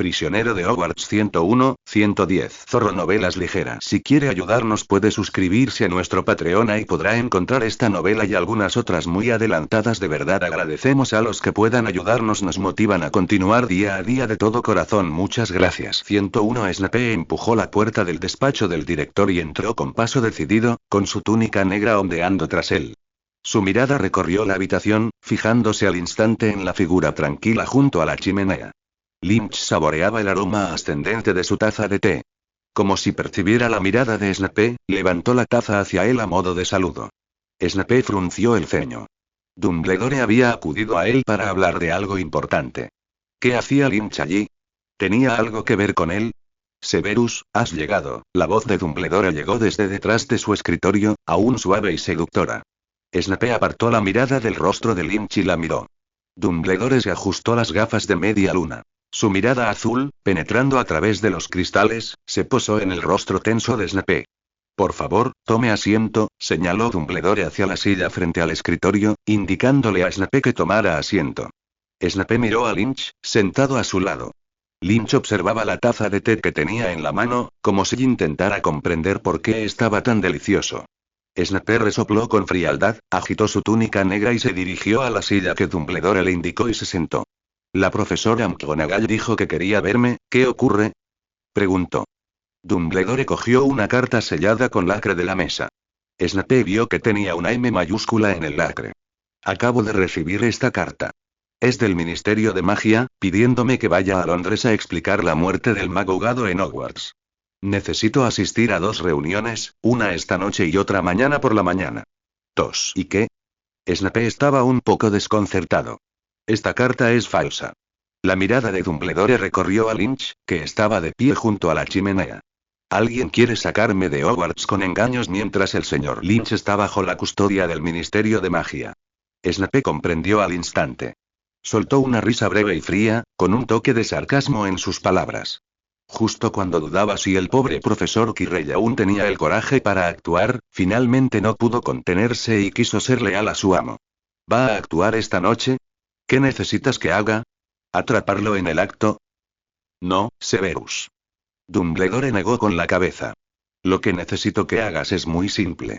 Prisionero de Hogwarts 101, 110. Zorro Novelas Ligeras. Si quiere ayudarnos puede suscribirse a nuestro Patreon y podrá encontrar esta novela y algunas otras muy adelantadas. De verdad agradecemos a los que puedan ayudarnos, nos motivan a continuar día a día de todo corazón. Muchas gracias. 101. Snape empujó la puerta del despacho del director y entró con paso decidido, con su túnica negra ondeando tras él. Su mirada recorrió la habitación, fijándose al instante en la figura tranquila junto a la chimenea. Lynch saboreaba el aroma ascendente de su taza de té. Como si percibiera la mirada de Snape, levantó la taza hacia él a modo de saludo. Snape frunció el ceño. Dumbledore había acudido a él para hablar de algo importante. ¿Qué hacía Lynch allí? ¿Tenía algo que ver con él? Severus, has llegado. La voz de Dumbledore llegó desde detrás de su escritorio, aún suave y seductora. Snape apartó la mirada del rostro de Lynch y la miró. Dumbledore se ajustó las gafas de media luna. Su mirada azul, penetrando a través de los cristales, se posó en el rostro tenso de Snape. Por favor, tome asiento, señaló Dumbledore hacia la silla frente al escritorio, indicándole a Snape que tomara asiento. Snape miró a Lynch, sentado a su lado. Lynch observaba la taza de té que tenía en la mano, como si intentara comprender por qué estaba tan delicioso. Snape resopló con frialdad, agitó su túnica negra y se dirigió a la silla que Dumbledore le indicó y se sentó. La profesora McGonagall dijo que quería verme, ¿qué ocurre? Preguntó. Dumbledore cogió una carta sellada con lacre de la mesa. Snape vio que tenía una M mayúscula en el lacre. Acabo de recibir esta carta. Es del Ministerio de Magia, pidiéndome que vaya a Londres a explicar la muerte del mago Gado en Hogwarts. Necesito asistir a 2 reuniones, una esta noche y otra mañana por la mañana. ¿Tos? ¿Y qué? Snape estaba un poco desconcertado. Esta carta es falsa. La mirada de Dumbledore recorrió a Lynch, que estaba de pie junto a la chimenea. Alguien quiere sacarme de Hogwarts con engaños mientras el señor Lynch está bajo la custodia del Ministerio de Magia. Snape comprendió al instante. Soltó una risa breve y fría, con un toque de sarcasmo en sus palabras. Justo cuando dudaba si el pobre profesor Quirrell aún tenía el coraje para actuar, finalmente no pudo contenerse y quiso ser leal a su amo. ¿Va a actuar esta noche? ¿Qué necesitas que haga? ¿Atraparlo en el acto? No, Severus. Dumbledore negó con la cabeza. Lo que necesito que hagas es muy simple.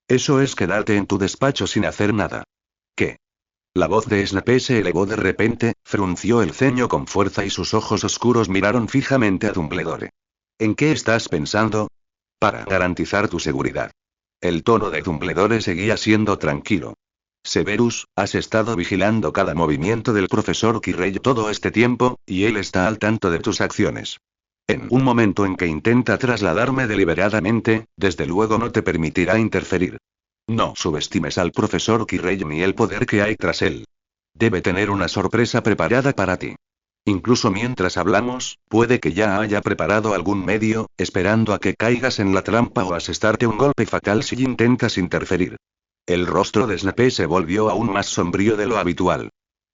Eso es quedarte en tu despacho sin hacer nada. ¿Qué? La voz de Snape se elevó de repente, frunció el ceño con fuerza y sus ojos oscuros miraron fijamente a Dumbledore. ¿En qué estás pensando? Para garantizar tu seguridad. El tono de Dumbledore seguía siendo tranquilo. Severus, has estado vigilando cada movimiento del profesor Quirrell todo este tiempo, y él está al tanto de tus acciones. En un momento en que intenta trasladarme deliberadamente, desde luego no te permitirá interferir. No subestimes al profesor Quirrell ni el poder que hay tras él. Debe tener una sorpresa preparada para ti. Incluso mientras hablamos, puede que ya haya preparado algún medio, esperando a que caigas en la trampa o asestarte un golpe fatal si intentas interferir. El rostro de Snape se volvió aún más sombrío de lo habitual.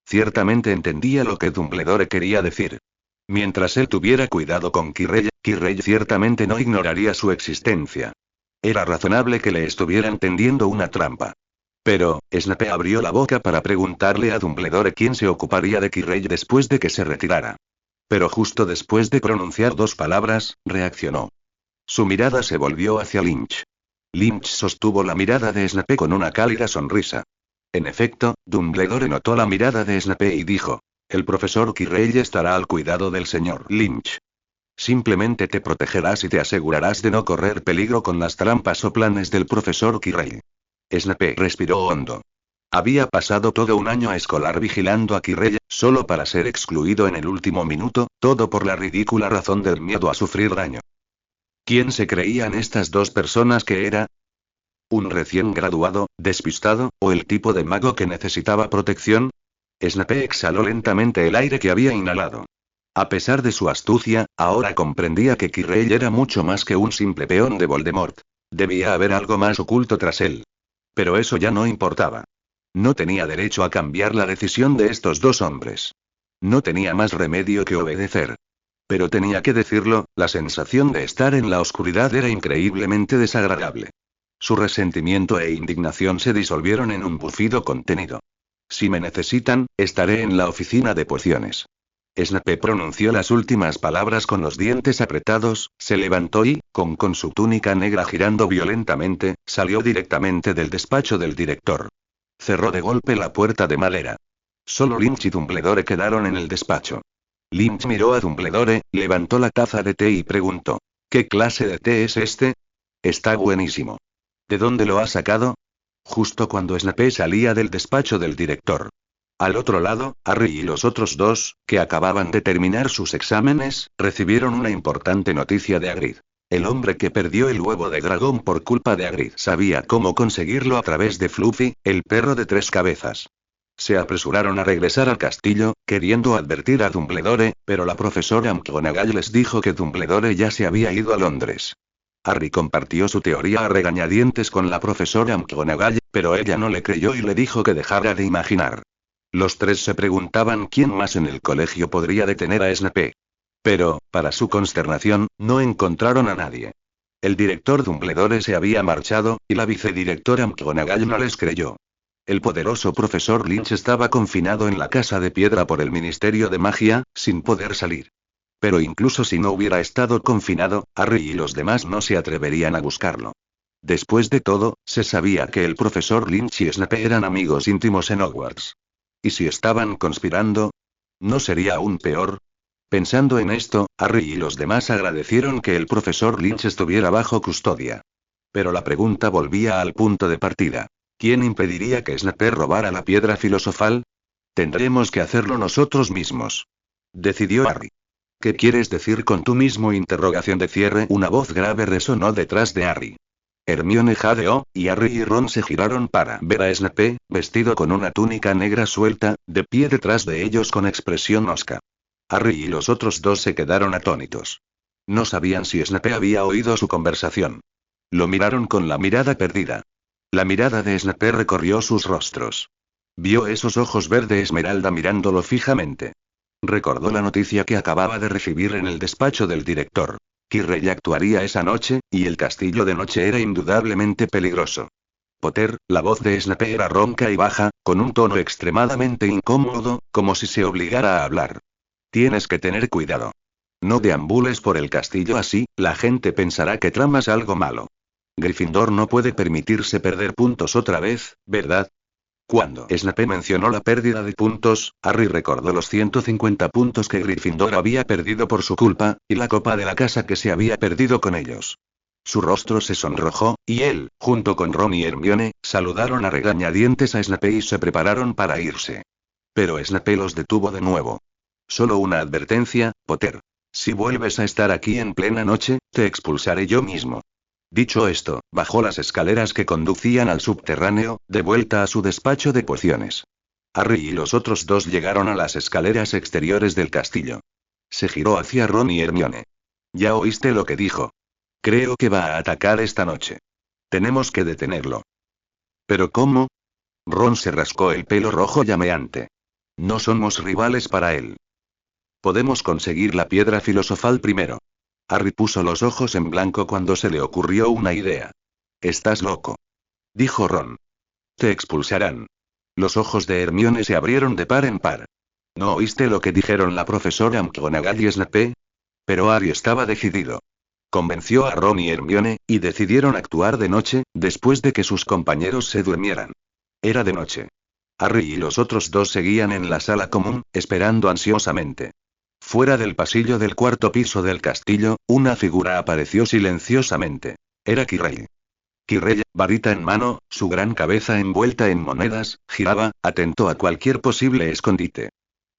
Ciertamente entendía lo que Dumbledore quería decir. Mientras él tuviera cuidado con Quirrell, Quirrell ciertamente no ignoraría su existencia. Era razonable que le estuvieran tendiendo una trampa. Pero, Snape abrió la boca para preguntarle a Dumbledore quién se ocuparía de Quirrell después de que se retirara. Pero justo después de pronunciar 2 palabras, reaccionó. Su mirada se volvió hacia Lynch. Lynch sostuvo la mirada de Snape con una cálida sonrisa. En efecto, Dumbledore notó la mirada de Snape y dijo: el profesor Quirrell estará al cuidado del señor Lynch. Simplemente te protegerás y te asegurarás de no correr peligro con las trampas o planes del profesor Quirrell. Snape respiró hondo. Había pasado todo un año escolar vigilando a Quirrell, solo para ser excluido en el último minuto, todo por la ridícula razón del miedo a sufrir daño. ¿Quién se creían estas 2 personas que era? ¿Un recién graduado, despistado, o el tipo de mago que necesitaba protección? Snape exhaló lentamente el aire que había inhalado. A pesar de su astucia, ahora comprendía que Quirrell era mucho más que un simple peón de Voldemort. Debía haber algo más oculto tras él. Pero eso ya no importaba. No tenía derecho a cambiar la decisión de estos 2 hombres. No tenía más remedio que obedecer. Pero tenía que decirlo, la sensación de estar en la oscuridad era increíblemente desagradable. Su resentimiento e indignación se disolvieron en un bufido contenido. Si me necesitan, estaré en la oficina de pociones. Snape pronunció las últimas palabras con los dientes apretados, se levantó y, con su túnica negra girando violentamente, salió directamente del despacho del director. Cerró de golpe la puerta de madera. Solo Lynch y Dumbledore quedaron en el despacho. Lynch miró a Dumbledore, levantó la taza de té y preguntó: ¿Qué clase de té es este? Está buenísimo. ¿De dónde lo ha sacado? Justo cuando Snape salía del despacho del director. Al otro lado, Harry y los otros dos, que acababan de terminar sus exámenes, recibieron una importante noticia de Hagrid. El hombre que perdió el huevo de dragón por culpa de Hagrid sabía cómo conseguirlo a través de Fluffy, el perro de 3 cabezas. Se apresuraron a regresar al castillo, queriendo advertir a Dumbledore, pero la profesora McGonagall les dijo que Dumbledore ya se había ido a Londres. Harry compartió su teoría a regañadientes con la profesora McGonagall, pero ella no le creyó y le dijo que dejara de imaginar. Los tres se preguntaban quién más en el colegio podría detener a Snape. Pero, para su consternación, no encontraron a nadie. El director Dumbledore se había marchado, y la vicedirectora McGonagall no les creyó. El poderoso profesor Lynch estaba confinado en la Casa de Piedra por el Ministerio de Magia, sin poder salir. Pero incluso si no hubiera estado confinado, Harry y los demás no se atreverían a buscarlo. Después de todo, se sabía que el profesor Lynch y Snape eran amigos íntimos en Hogwarts. ¿Y si estaban conspirando? ¿No sería aún peor? Pensando en esto, Harry y los demás agradecieron que el profesor Lynch estuviera bajo custodia. Pero la pregunta volvía al punto de partida. ¿Quién impediría que Snape robara la piedra filosofal? Tendremos que hacerlo nosotros mismos. Decidió Harry. ¿Qué quieres decir con tú mismo? Interrogación de cierre. Una voz grave resonó detrás de Harry. Hermione jadeó, y Harry y Ron se giraron para ver a Snape, vestido con una túnica negra suelta, de pie detrás de ellos con expresión hosca. Harry y los otros dos se quedaron atónitos. No sabían si Snape había oído su conversación. Lo miraron con la mirada perdida. La mirada de Snape recorrió sus rostros. Vio esos ojos verde esmeralda mirándolo fijamente. Recordó la noticia que acababa de recibir en el despacho del director. Quirrell actuaría esa noche, y el castillo de noche era indudablemente peligroso. Potter, la voz de Snape era ronca y baja, con un tono extremadamente incómodo, como si se obligara a hablar. Tienes que tener cuidado. No deambules por el castillo así, la gente pensará que tramas algo malo. Gryffindor no puede permitirse perder puntos otra vez, ¿verdad? Cuando Snape mencionó la pérdida de puntos, Harry recordó los 150 puntos que Gryffindor había perdido por su culpa, y la copa de la casa que se había perdido con ellos. Su rostro se sonrojó, y él, junto con Ron y Hermione, saludaron a regañadientes a Snape y se prepararon para irse. Pero Snape los detuvo de nuevo. Solo una advertencia, Potter. Si vuelves a estar aquí en plena noche, te expulsaré yo mismo. Dicho esto, bajó las escaleras que conducían al subterráneo, de vuelta a su despacho de pociones. Harry y los otros dos llegaron a las escaleras exteriores del castillo. Se giró hacia Ron y Hermione. ¿Ya oíste lo que dijo? Creo que va a atacar esta noche. Tenemos que detenerlo. ¿Pero cómo? Ron se rascó el pelo rojo llameante. No somos rivales para él. Podemos conseguir la piedra filosofal primero. Harry puso los ojos en blanco cuando se le ocurrió una idea. Estás loco. Dijo Ron. Te expulsarán. Los ojos de Hermione se abrieron de par en par. ¿No oíste lo que dijeron la profesora McGonagall y Snape? Pero Harry estaba decidido. Convenció a Ron y Hermione, y decidieron actuar de noche, después de que sus compañeros se durmieran. Era de noche. Harry y los otros dos seguían en la sala común, esperando ansiosamente. Fuera del pasillo del cuarto piso del castillo, una figura apareció silenciosamente. Era Quirrell. Quirrell, varita en mano, su gran cabeza envuelta en monedas, giraba, atento a cualquier posible escondite.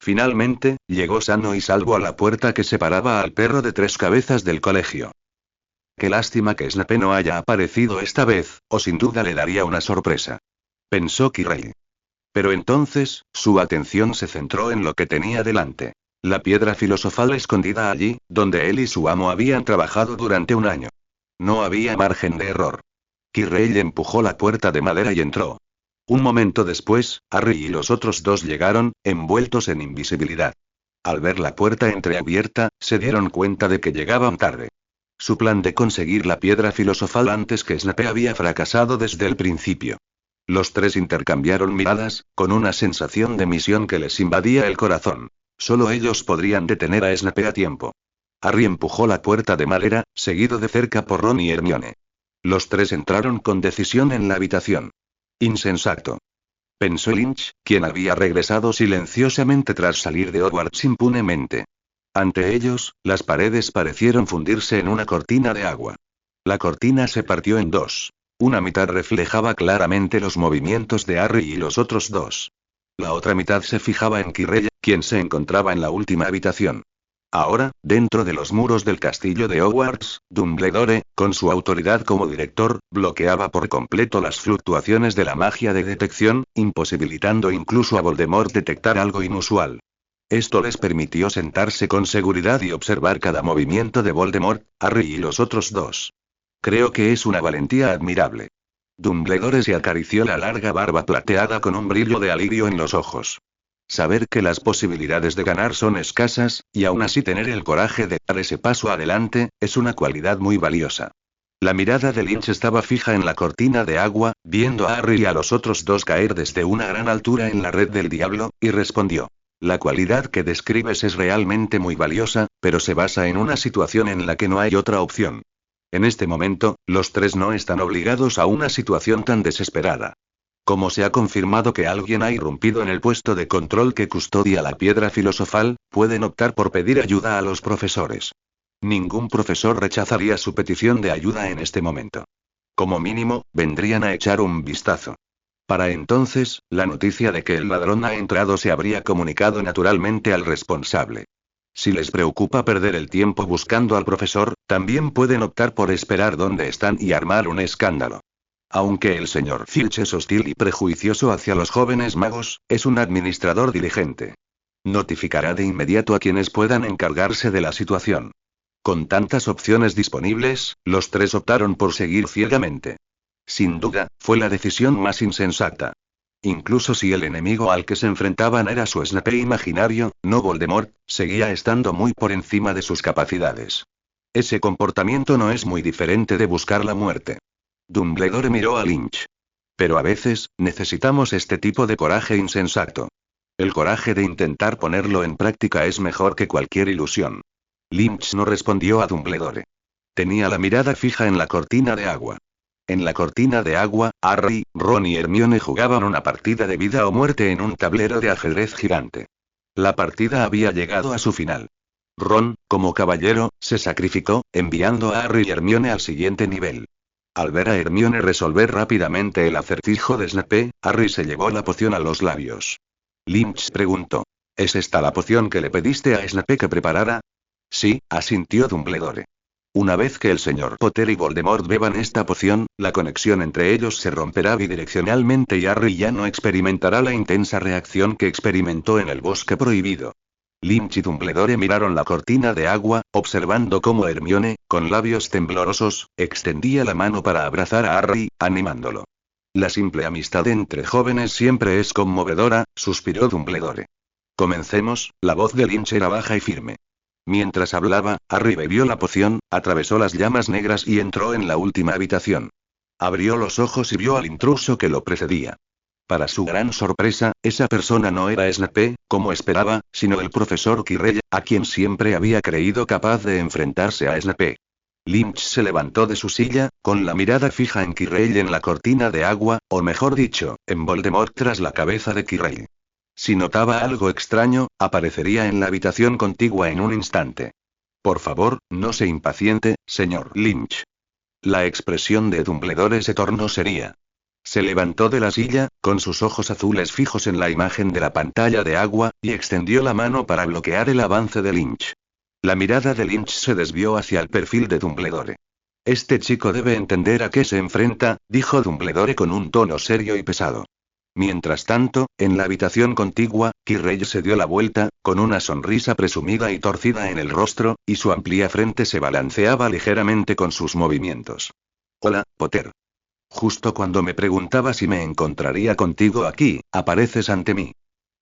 Finalmente, llegó sano y salvo a la puerta que separaba al perro de 3 cabezas del colegio. Qué lástima que Snape no haya aparecido esta vez, o sin duda le daría una sorpresa. Pensó Quirrell. Pero entonces, su atención se centró en lo que tenía delante. La piedra filosofal escondida allí, donde él y su amo habían trabajado durante un año. No había margen de error. Quirrell empujó la puerta de madera y entró. Un momento después, Harry y los otros dos llegaron, envueltos en invisibilidad. Al ver la puerta entreabierta, se dieron cuenta de que llegaban tarde. Su plan de conseguir la piedra filosofal antes que Snape había fracasado desde el principio. Los tres intercambiaron miradas, con una sensación de misión que les invadía el corazón. Solo ellos podrían detener a Snape a tiempo. Harry empujó la puerta de madera, seguido de cerca por Ron y Hermione. Los tres entraron con decisión en la habitación. Insensato. Pensó Lynch, quien había regresado silenciosamente tras salir de Hogwarts impunemente. Ante ellos, las paredes parecieron fundirse en una cortina de agua. La cortina se partió en dos. Una mitad reflejaba claramente los movimientos de Harry y los otros dos. La otra mitad se fijaba en Quirrell, quien se encontraba en la última habitación. Ahora, dentro de los muros del castillo de Hogwarts, Dumbledore, con su autoridad como director, bloqueaba por completo las fluctuaciones de la magia de detección, imposibilitando incluso a Voldemort detectar algo inusual. Esto les permitió sentarse con seguridad y observar cada movimiento de Voldemort, Harry y los otros dos. Creo que es una valentía admirable. Dumbledore se acarició la larga barba plateada con un brillo de alivio en los ojos. Saber que las posibilidades de ganar son escasas, y aún así tener el coraje de dar ese paso adelante, es una cualidad muy valiosa. La mirada de Lynch estaba fija en la cortina de agua, viendo a Harry y a los otros dos caer desde una gran altura en la red del diablo, y respondió. La cualidad que describes es realmente muy valiosa, pero se basa en una situación en la que no hay otra opción. En este momento, los tres no están obligados a una situación tan desesperada. Como se ha confirmado que alguien ha irrumpido en el puesto de control que custodia la piedra filosofal, pueden optar por pedir ayuda a los profesores. Ningún profesor rechazaría su petición de ayuda en este momento. Como mínimo, vendrían a echar un vistazo. Para entonces, la noticia de que el ladrón ha entrado se habría comunicado naturalmente al responsable. Si les preocupa perder el tiempo buscando al profesor, también pueden optar por esperar donde están y armar un escándalo. Aunque el señor Filch es hostil y prejuicioso hacia los jóvenes magos, es un administrador diligente. Notificará de inmediato a quienes puedan encargarse de la situación. Con tantas opciones disponibles, los tres optaron por seguir ciegamente. Sin duda, fue la decisión más insensata. Incluso si el enemigo al que se enfrentaban era su Snape imaginario, no Voldemort, seguía estando muy por encima de sus capacidades. Ese comportamiento no es muy diferente de buscar la muerte. Dumbledore miró a Lynch. Pero a veces, necesitamos este tipo de coraje insensato. El coraje de intentar ponerlo en práctica es mejor que cualquier ilusión. Lynch no respondió a Dumbledore. Tenía la mirada fija en la cortina de agua. En la cortina de agua, Harry, Ron y Hermione jugaban una partida de vida o muerte en un tablero de ajedrez gigante. La partida había llegado a su final. Ron, como caballero, se sacrificó, enviando a Harry y Hermione al siguiente nivel. Al ver a Hermione resolver rápidamente el acertijo de Snape, Harry se llevó la poción a los labios. Lynch preguntó. ¿Es esta la poción que le pediste a Snape que preparara? Sí, asintió Dumbledore. Una vez que el señor Potter y Voldemort beban esta poción, la conexión entre ellos se romperá bidireccionalmente y Harry ya no experimentará la intensa reacción que experimentó en el bosque prohibido. Lynch y Dumbledore miraron la cortina de agua, observando cómo Hermione, con labios temblorosos, extendía la mano para abrazar a Harry, animándolo. La simple amistad entre jóvenes siempre es conmovedora, suspiró Dumbledore. Comencemos, la voz de Lynch era baja y firme. Mientras hablaba, Harry bebió la poción, atravesó las llamas negras y entró en la última habitación. Abrió los ojos y vio al intruso que lo precedía. Para su gran sorpresa, esa persona no era Snape, como esperaba, sino el profesor Quirrell, a quien siempre había creído capaz de enfrentarse a Snape. Lynch se levantó de su silla, con la mirada fija en Quirrell en la cortina de agua, o mejor dicho, en Voldemort tras la cabeza de Quirrell. Si notaba algo extraño, aparecería en la habitación contigua en un instante. Por favor, no se impaciente, señor Lynch. La expresión de Dumbledore se tornó seria. Se levantó de la silla, con sus ojos azules fijos en la imagen de la pantalla de agua, y extendió la mano para bloquear el avance de Lynch. La mirada de Lynch se desvió hacia el perfil de Dumbledore. Este chico debe entender a qué se enfrenta, dijo Dumbledore con un tono serio y pesado. Mientras tanto, en la habitación contigua, Quirrell se dio la vuelta, con una sonrisa presumida y torcida en el rostro, y su amplia frente se balanceaba ligeramente con sus movimientos. Hola, Potter. Justo cuando me preguntaba si me encontraría contigo aquí, apareces ante mí.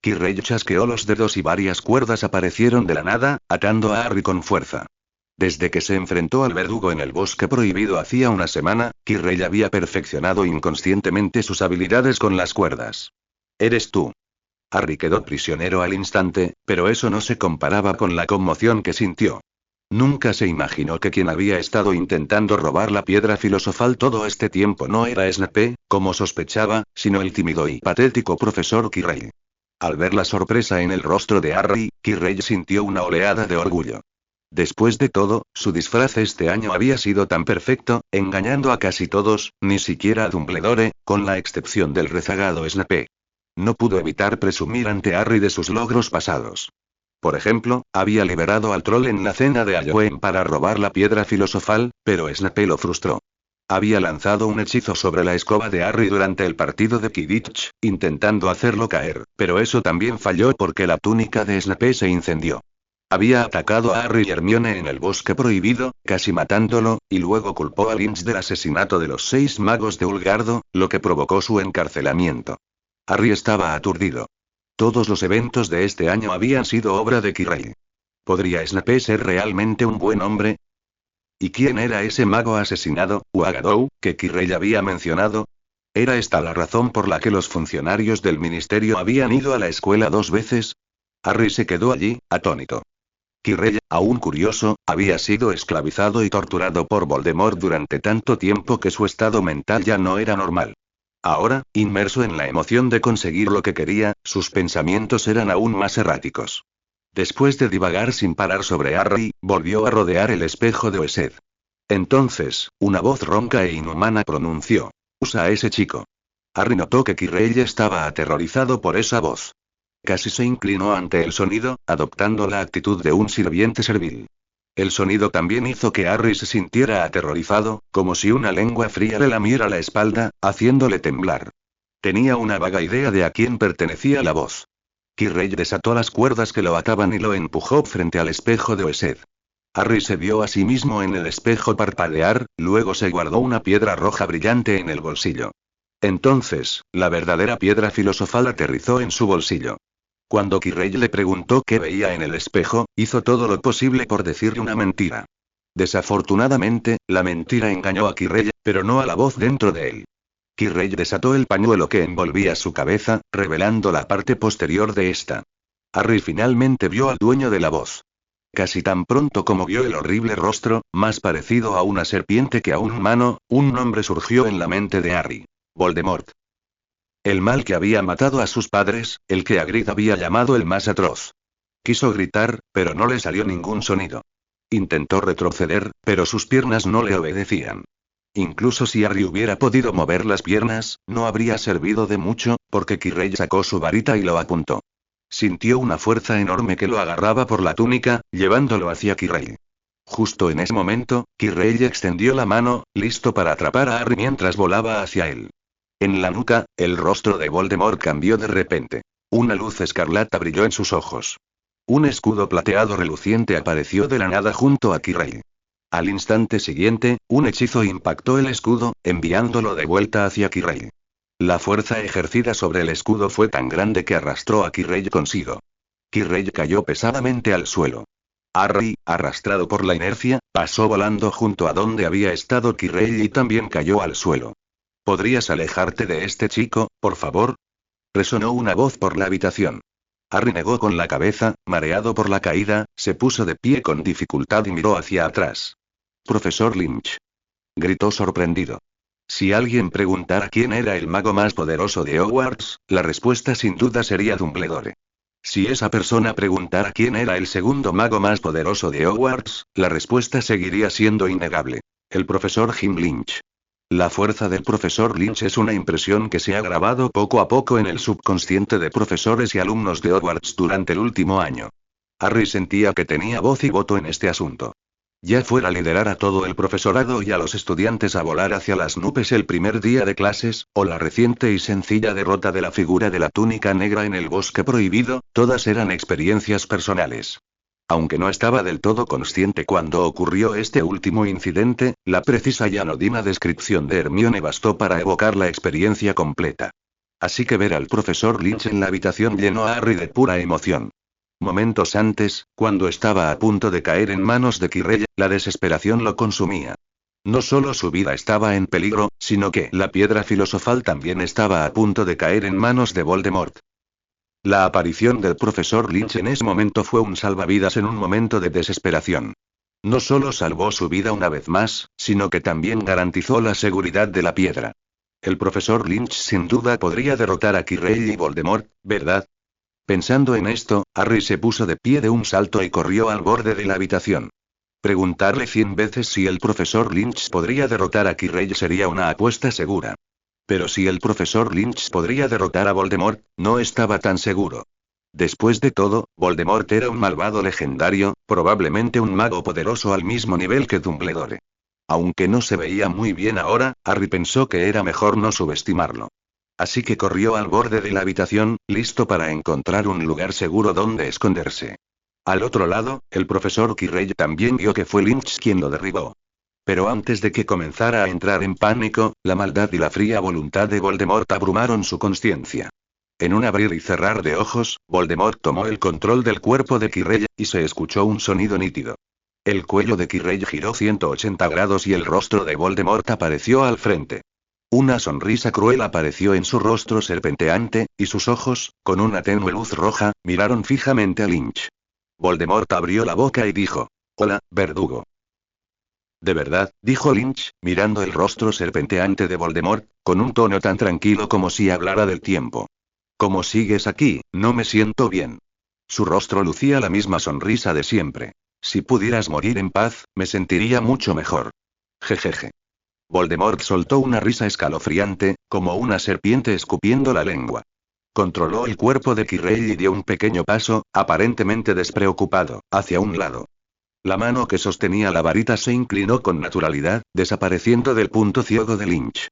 Quirrell chasqueó los dedos y varias cuerdas aparecieron de la nada, atando a Harry con fuerza. Desde que se enfrentó al verdugo en el bosque prohibido hacía una semana, Quirrell había perfeccionado inconscientemente sus habilidades con las cuerdas. ¿Eres tú? Harry quedó prisionero al instante, pero eso no se comparaba con la conmoción que sintió. Nunca se imaginó que quien había estado intentando robar la piedra filosofal todo este tiempo no era Snape, como sospechaba, sino el tímido y patético profesor Quirrell. Al ver la sorpresa en el rostro de Harry, Quirrell sintió una oleada de orgullo. Después de todo, su disfraz este año había sido tan perfecto, engañando a casi todos, ni siquiera a Dumbledore, con la excepción del rezagado Snape. No pudo evitar presumir ante Harry de sus logros pasados. Por ejemplo, había liberado al troll en la cena de Halloween para robar la piedra filosofal, pero Snape lo frustró. Había lanzado un hechizo sobre la escoba de Harry durante el partido de Quidditch, intentando hacerlo caer, pero eso también falló porque la túnica de Snape se incendió. Había atacado a Harry y Hermione en el bosque prohibido, casi matándolo, y luego culpó a Lynch del asesinato de los 6 magos de Ulgardo, lo que provocó su encarcelamiento. Harry estaba aturdido. Todos los eventos de este año habían sido obra de Quirrell. ¿Podría Snape ser realmente un buen hombre? ¿Y quién era ese mago asesinado, Uagadou, que Quirrell había mencionado? ¿Era esta la razón por la que los funcionarios del ministerio habían ido a la escuela 2 veces? Harry se quedó allí, atónito. Quirrell, aún curioso, había sido esclavizado y torturado por Voldemort durante tanto tiempo que su estado mental ya no era normal. Ahora, inmerso en la emoción de conseguir lo que quería, sus pensamientos eran aún más erráticos. Después de divagar sin parar sobre Harry, volvió a rodear el espejo de Oesed. Entonces, una voz ronca e inhumana pronunció: «Usa a ese chico». Harry notó que Quirrell estaba aterrorizado por esa voz. Casi se inclinó ante el sonido, adoptando la actitud de un sirviente servil. El sonido también hizo que Harry se sintiera aterrorizado, como si una lengua fría le lamiera la espalda, haciéndole temblar. Tenía una vaga idea de a quién pertenecía la voz. Quirrell desató las cuerdas que lo ataban y lo empujó frente al espejo de Oesed. Harry se vio a sí mismo en el espejo parpadear, luego se guardó una piedra roja brillante en el bolsillo. Entonces, la verdadera piedra filosofal aterrizó en su bolsillo. Cuando Quirrell le preguntó qué veía en el espejo, hizo todo lo posible por decirle una mentira. Desafortunadamente, la mentira engañó a Quirrell, pero no a la voz dentro de él. Quirrell desató el pañuelo que envolvía su cabeza, revelando la parte posterior de esta. Harry finalmente vio al dueño de la voz. Casi tan pronto como vio el horrible rostro, más parecido a una serpiente que a un humano, un nombre surgió en la mente de Harry: Voldemort. El mal que había matado a sus padres, el que Hagrid había llamado el más atroz. Quiso gritar, pero no le salió ningún sonido. Intentó retroceder, pero sus piernas no le obedecían. Incluso si Harry hubiera podido mover las piernas, no habría servido de mucho, porque Quirrell sacó su varita y lo apuntó. Sintió una fuerza enorme que lo agarraba por la túnica, llevándolo hacia Quirrell. Justo en ese momento, Quirrell extendió la mano, listo para atrapar a Harry mientras volaba hacia él. En la nuca, el rostro de Voldemort cambió de repente. Una luz escarlata brilló en sus ojos. Un escudo plateado reluciente apareció de la nada junto a Quirrell. Al instante siguiente, un hechizo impactó el escudo, enviándolo de vuelta hacia Quirrell. La fuerza ejercida sobre el escudo fue tan grande que arrastró a Quirrell consigo. Quirrell cayó pesadamente al suelo. Harry, arrastrado por la inercia, pasó volando junto a donde había estado Quirrell y también cayó al suelo. ¿Podrías alejarte de este chico, por favor? Resonó una voz por la habitación. Harry negó con la cabeza, mareado por la caída, se puso de pie con dificultad y miró hacia atrás. «Profesor Lynch», gritó sorprendido. Si alguien preguntara quién era el mago más poderoso de Hogwarts, la respuesta sin duda sería Dumbledore. Si esa persona preguntara quién era el segundo mago más poderoso de Hogwarts, la respuesta seguiría siendo innegable: el profesor Jim Lynch. La fuerza del profesor Lynch es una impresión que se ha grabado poco a poco en el subconsciente de profesores y alumnos de Hogwarts durante el último año. Harry sentía que tenía voz y voto en este asunto. Ya fuera liderar a todo el profesorado y a los estudiantes a volar hacia las nubes el primer día de clases, o la reciente y sencilla derrota de la figura de la túnica negra en el bosque prohibido, todas eran experiencias personales. Aunque no estaba del todo consciente cuando ocurrió este último incidente, la precisa y anodina descripción de Hermione bastó para evocar la experiencia completa. Así que ver al profesor Lynch en la habitación llenó a Harry de pura emoción. Momentos antes, cuando estaba a punto de caer en manos de Quirrell, la desesperación lo consumía. No solo su vida estaba en peligro, sino que la piedra filosofal también estaba a punto de caer en manos de Voldemort. La aparición del profesor Lynch en ese momento fue un salvavidas en un momento de desesperación. No solo salvó su vida una vez más, sino que también garantizó la seguridad de la piedra. El profesor Lynch sin duda podría derrotar a Quirrell y Voldemort, ¿verdad? Pensando en esto, Harry se puso de pie de un salto y corrió al borde de la habitación. Preguntarle 100 veces si el profesor Lynch podría derrotar a Quirrell sería una apuesta segura. Pero si el profesor Lynch podría derrotar a Voldemort, no estaba tan seguro. Después de todo, Voldemort era un malvado legendario, probablemente un mago poderoso al mismo nivel que Dumbledore. Aunque no se veía muy bien ahora, Harry pensó que era mejor no subestimarlo. Así que corrió al borde de la habitación, listo para encontrar un lugar seguro donde esconderse. Al otro lado, el profesor Quirrell también vio que fue Lynch quien lo derribó. Pero antes de que comenzara a entrar en pánico, la maldad y la fría voluntad de Voldemort abrumaron su conciencia. En un abrir y cerrar de ojos, Voldemort tomó el control del cuerpo de Quirrell, y se escuchó un sonido nítido. El cuello de Quirrell giró 180 grados y el rostro de Voldemort apareció al frente. Una sonrisa cruel apareció en su rostro serpenteante, y sus ojos, con una tenue luz roja, miraron fijamente a Lynch. Voldemort abrió la boca y dijo: «Hola, verdugo». «¿De verdad?», dijo Lynch, mirando el rostro serpenteante de Voldemort, con un tono tan tranquilo como si hablara del tiempo. «¿Cómo sigues aquí? No me siento bien». Su rostro lucía la misma sonrisa de siempre. «Si pudieras morir en paz, me sentiría mucho mejor». Jejeje. Voldemort soltó una risa escalofriante, como una serpiente escupiendo la lengua. Controló el cuerpo de Quirrell y dio un pequeño paso, aparentemente despreocupado, hacia un lado. La mano que sostenía la varita se inclinó con naturalidad, desapareciendo del punto ciego de Lynch.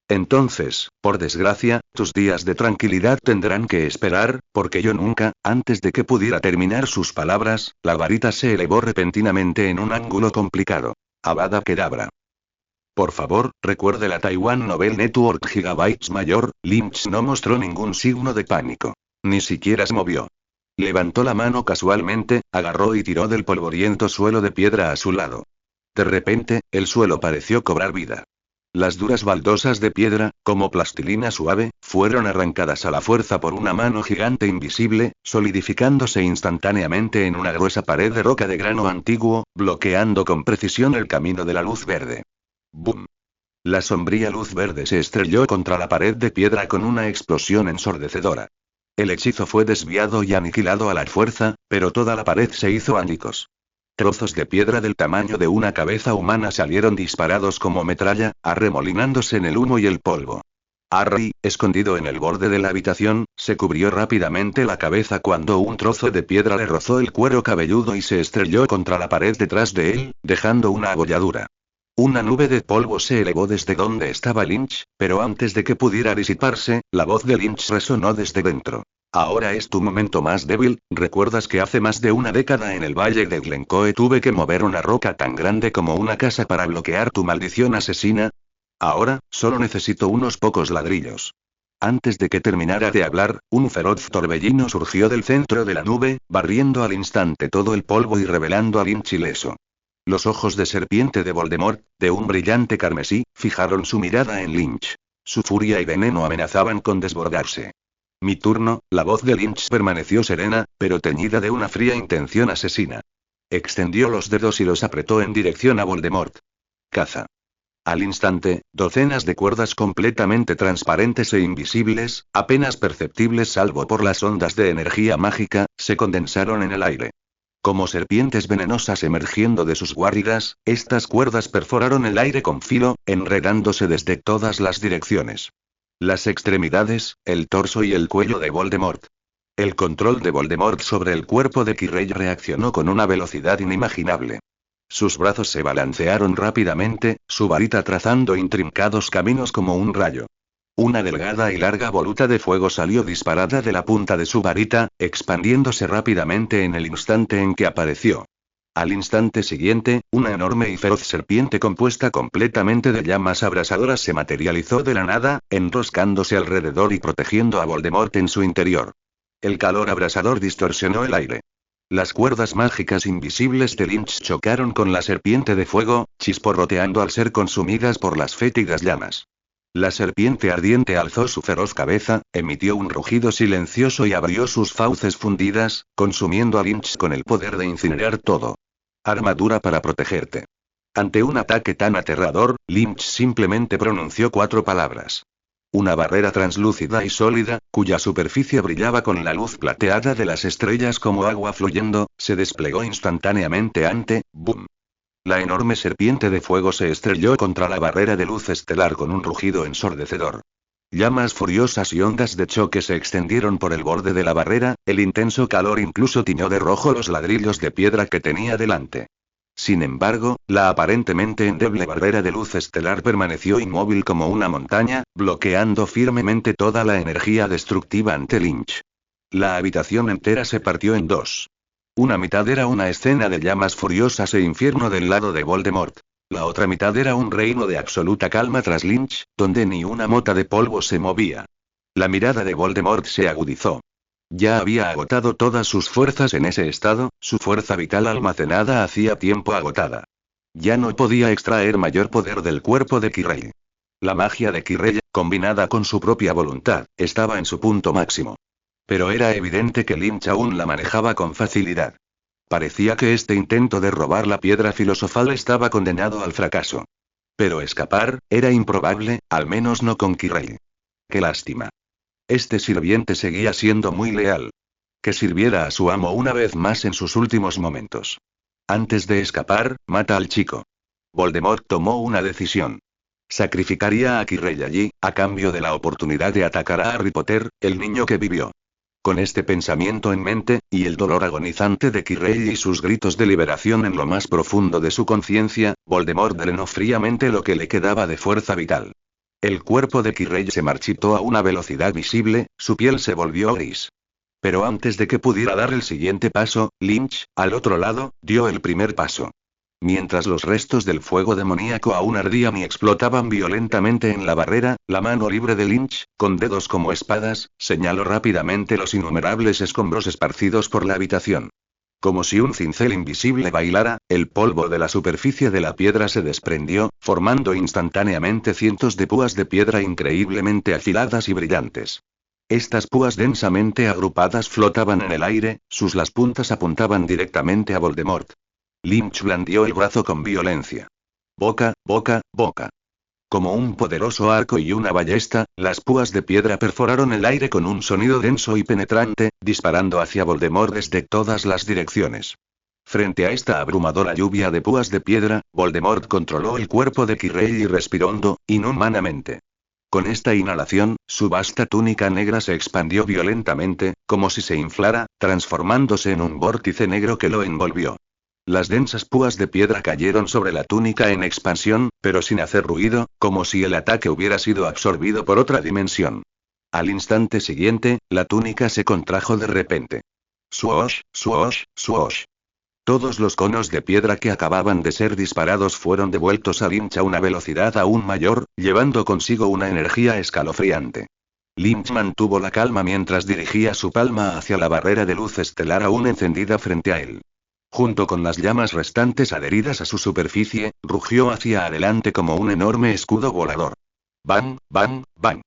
«Entonces, por desgracia, tus días de tranquilidad tendrán que esperar, porque yo nunca», antes de que pudiera terminar sus palabras, la varita se elevó repentinamente en un ángulo complicado. Avada Kedavra. Por favor, recuerde la Taiwan Novel Network Gigabytes mayor. Lynch no mostró ningún signo de pánico. Ni siquiera se movió. Levantó la mano casualmente, agarró y tiró del polvoriento suelo de piedra a su lado. De repente, el suelo pareció cobrar vida. Las duras baldosas de piedra, como plastilina suave, fueron arrancadas a la fuerza por una mano gigante invisible, solidificándose instantáneamente en una gruesa pared de roca de grano antiguo, bloqueando con precisión el camino de la luz verde. ¡Bum! La sombría luz verde se estrelló contra la pared de piedra con una explosión ensordecedora. El hechizo fue desviado y aniquilado a la fuerza, pero toda la pared se hizo añicos. Trozos de piedra del tamaño de una cabeza humana salieron disparados como metralla, arremolinándose en el humo y el polvo. Harry, escondido en el borde de la habitación, se cubrió rápidamente la cabeza cuando un trozo de piedra le rozó el cuero cabelludo y se estrelló contra la pared detrás de él, dejando una agolladura. Una nube de polvo se elevó desde donde estaba Lynch, pero antes de que pudiera disiparse, la voz de Lynch resonó desde dentro. «Ahora es tu momento más débil. ¿Recuerdas que hace más de una década en el valle de Glencoe tuve que mover una roca tan grande como una casa para bloquear tu maldición asesina? Ahora, solo necesito unos pocos ladrillos». Antes de que terminara de hablar, un feroz torbellino surgió del centro de la nube, barriendo al instante todo el polvo y revelando a Lynch ileso. Los ojos de serpiente de Voldemort, de un brillante carmesí, fijaron su mirada en Lynch. Su furia y veneno amenazaban con desbordarse. «Mi turno», la voz de Lynch permaneció serena, pero teñida de una fría intención asesina. Extendió los dedos y los apretó en dirección a Voldemort. «Caza». Al instante, docenas de cuerdas completamente transparentes e invisibles, apenas perceptibles salvo por las ondas de energía mágica, se condensaron en el aire. Como serpientes venenosas emergiendo de sus guaridas, estas cuerdas perforaron el aire con filo, enredándose desde todas las direcciones. Las extremidades, el torso y el cuello de Voldemort. El control de Voldemort sobre el cuerpo de Quirrell reaccionó con una velocidad inimaginable. Sus brazos se balancearon rápidamente, su varita trazando intrincados caminos como un rayo. Una delgada y larga voluta de fuego salió disparada de la punta de su varita, expandiéndose rápidamente en el instante en que apareció. Al instante siguiente, una enorme y feroz serpiente compuesta completamente de llamas abrasadoras se materializó de la nada, enroscándose alrededor y protegiendo a Voldemort en su interior. El calor abrasador distorsionó el aire. Las cuerdas mágicas invisibles de Lynch chocaron con la serpiente de fuego, chisporroteando al ser consumidas por las fétidas llamas. La serpiente ardiente alzó su feroz cabeza, emitió un rugido silencioso y abrió sus fauces fundidas, consumiendo a Lynch con el poder de incinerar todo. Armadura para protegerte. Ante un ataque tan aterrador, Lynch simplemente pronunció 4 palabras. Una barrera translúcida y sólida, cuya superficie brillaba con la luz plateada de las estrellas como agua fluyendo, se desplegó instantáneamente ante, ¡boom! La enorme serpiente de fuego se estrelló contra la barrera de luz estelar con un rugido ensordecedor. Llamas furiosas y ondas de choque se extendieron por el borde de la barrera, el intenso calor incluso tiñó de rojo los ladrillos de piedra que tenía delante. Sin embargo, la aparentemente endeble barrera de luz estelar permaneció inmóvil como una montaña, bloqueando firmemente toda la energía destructiva ante Lynch. La habitación entera se partió en 2. Una mitad era una escena de llamas furiosas e infierno del lado de Voldemort. La otra mitad era un reino de absoluta calma tras Lynch, donde ni una mota de polvo se movía. La mirada de Voldemort se agudizó. Ya había agotado todas sus fuerzas en ese estado, su fuerza vital almacenada hacía tiempo agotada. Ya no podía extraer mayor poder del cuerpo de Quirrell. La magia de Quirrell, combinada con su propia voluntad, estaba en su punto máximo. Pero era evidente que Lynch aún la manejaba con facilidad. Parecía que este intento de robar la piedra filosofal estaba condenado al fracaso. Pero escapar, era improbable, al menos no con Quirrell. Qué lástima. Este sirviente seguía siendo muy leal. Que sirviera a su amo una vez más en sus últimos momentos. Antes de escapar, mata al chico. Voldemort tomó una decisión. Sacrificaría a Quirrell allí, a cambio de la oportunidad de atacar a Harry Potter, el niño que vivió. Con este pensamiento en mente, y el dolor agonizante de Quirrell y sus gritos de liberación en lo más profundo de su conciencia, Voldemort drenó fríamente lo que le quedaba de fuerza vital. El cuerpo de Quirrell se marchitó a una velocidad visible, su piel se volvió gris. Pero antes de que pudiera dar el siguiente paso, Lynch, al otro lado, dio el primer paso. Mientras los restos del fuego demoníaco aún ardían y explotaban violentamente en la barrera, la mano libre de Lynch, con dedos como espadas, señaló rápidamente los innumerables escombros esparcidos por la habitación. Como si un cincel invisible bailara, el polvo de la superficie de la piedra se desprendió, formando instantáneamente cientos de púas de piedra increíblemente afiladas y brillantes. Estas púas densamente agrupadas flotaban en el aire, las puntas apuntaban directamente a Voldemort. Lynch blandió el brazo con violencia. Boca, boca, boca. Como un poderoso arco y una ballesta, las púas de piedra perforaron el aire con un sonido denso y penetrante, disparando hacia Voldemort desde todas las direcciones. Frente a esta abrumadora lluvia de púas de piedra, Voldemort controló el cuerpo de Quirrell y respiró hondo, inhumanamente. Con esta inhalación, su vasta túnica negra se expandió violentamente, como si se inflara, transformándose en un vórtice negro que lo envolvió. Las densas púas de piedra cayeron sobre la túnica en expansión, pero sin hacer ruido, como si el ataque hubiera sido absorbido por otra dimensión. Al instante siguiente, la túnica se contrajo de repente. Swoosh, swoosh, swoosh. Todos los conos de piedra que acababan de ser disparados fueron devueltos a Lynch a una velocidad aún mayor, llevando consigo una energía escalofriante. Lynch mantuvo la calma mientras dirigía su palma hacia la barrera de luz estelar aún encendida frente a él. Junto con las llamas restantes adheridas a su superficie, rugió hacia adelante como un enorme escudo volador. ¡Bang, bang, bang!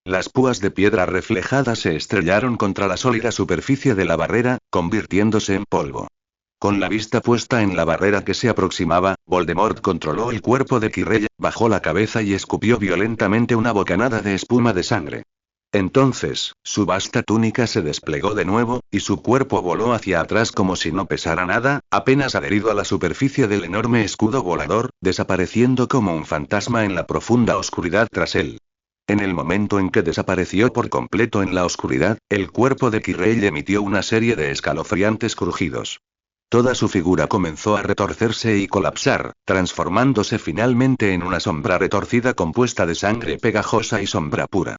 Las púas de piedra reflejadas se estrellaron contra la sólida superficie de la barrera, convirtiéndose en polvo. Con la vista puesta en la barrera que se aproximaba, Voldemort controló el cuerpo de Quirrell, bajó la cabeza y escupió violentamente una bocanada de espuma de sangre. Entonces, su vasta túnica se desplegó de nuevo, y su cuerpo voló hacia atrás como si no pesara nada, apenas adherido a la superficie del enorme escudo volador, desapareciendo como un fantasma en la profunda oscuridad tras él. En el momento en que desapareció por completo en la oscuridad, el cuerpo de Quirrell emitió una serie de escalofriantes crujidos. Toda su figura comenzó a retorcerse y colapsar, transformándose finalmente en una sombra retorcida compuesta de sangre pegajosa y sombra pura.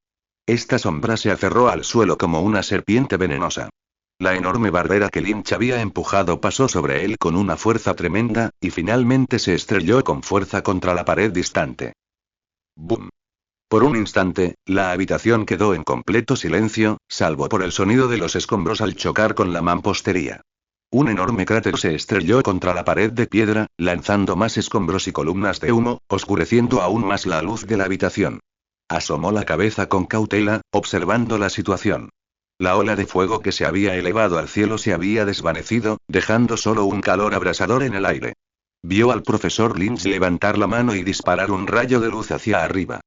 Esta sombra se aferró al suelo como una serpiente venenosa. La enorme barrera que Lynch había empujado pasó sobre él con una fuerza tremenda, y finalmente se estrelló con fuerza contra la pared distante. ¡Bum! Por un instante, la habitación quedó en completo silencio, salvo por el sonido de los escombros al chocar con la mampostería. Un enorme cráter se estrelló contra la pared de piedra, lanzando más escombros y columnas de humo, oscureciendo aún más la luz de la habitación. asomó la cabeza con cautela, observando la situación. La ola de fuego que se había elevado al cielo se había desvanecido, dejando solo un calor abrasador en el aire. Vio al profesor Lynch levantar la mano y disparar un rayo de luz hacia arriba.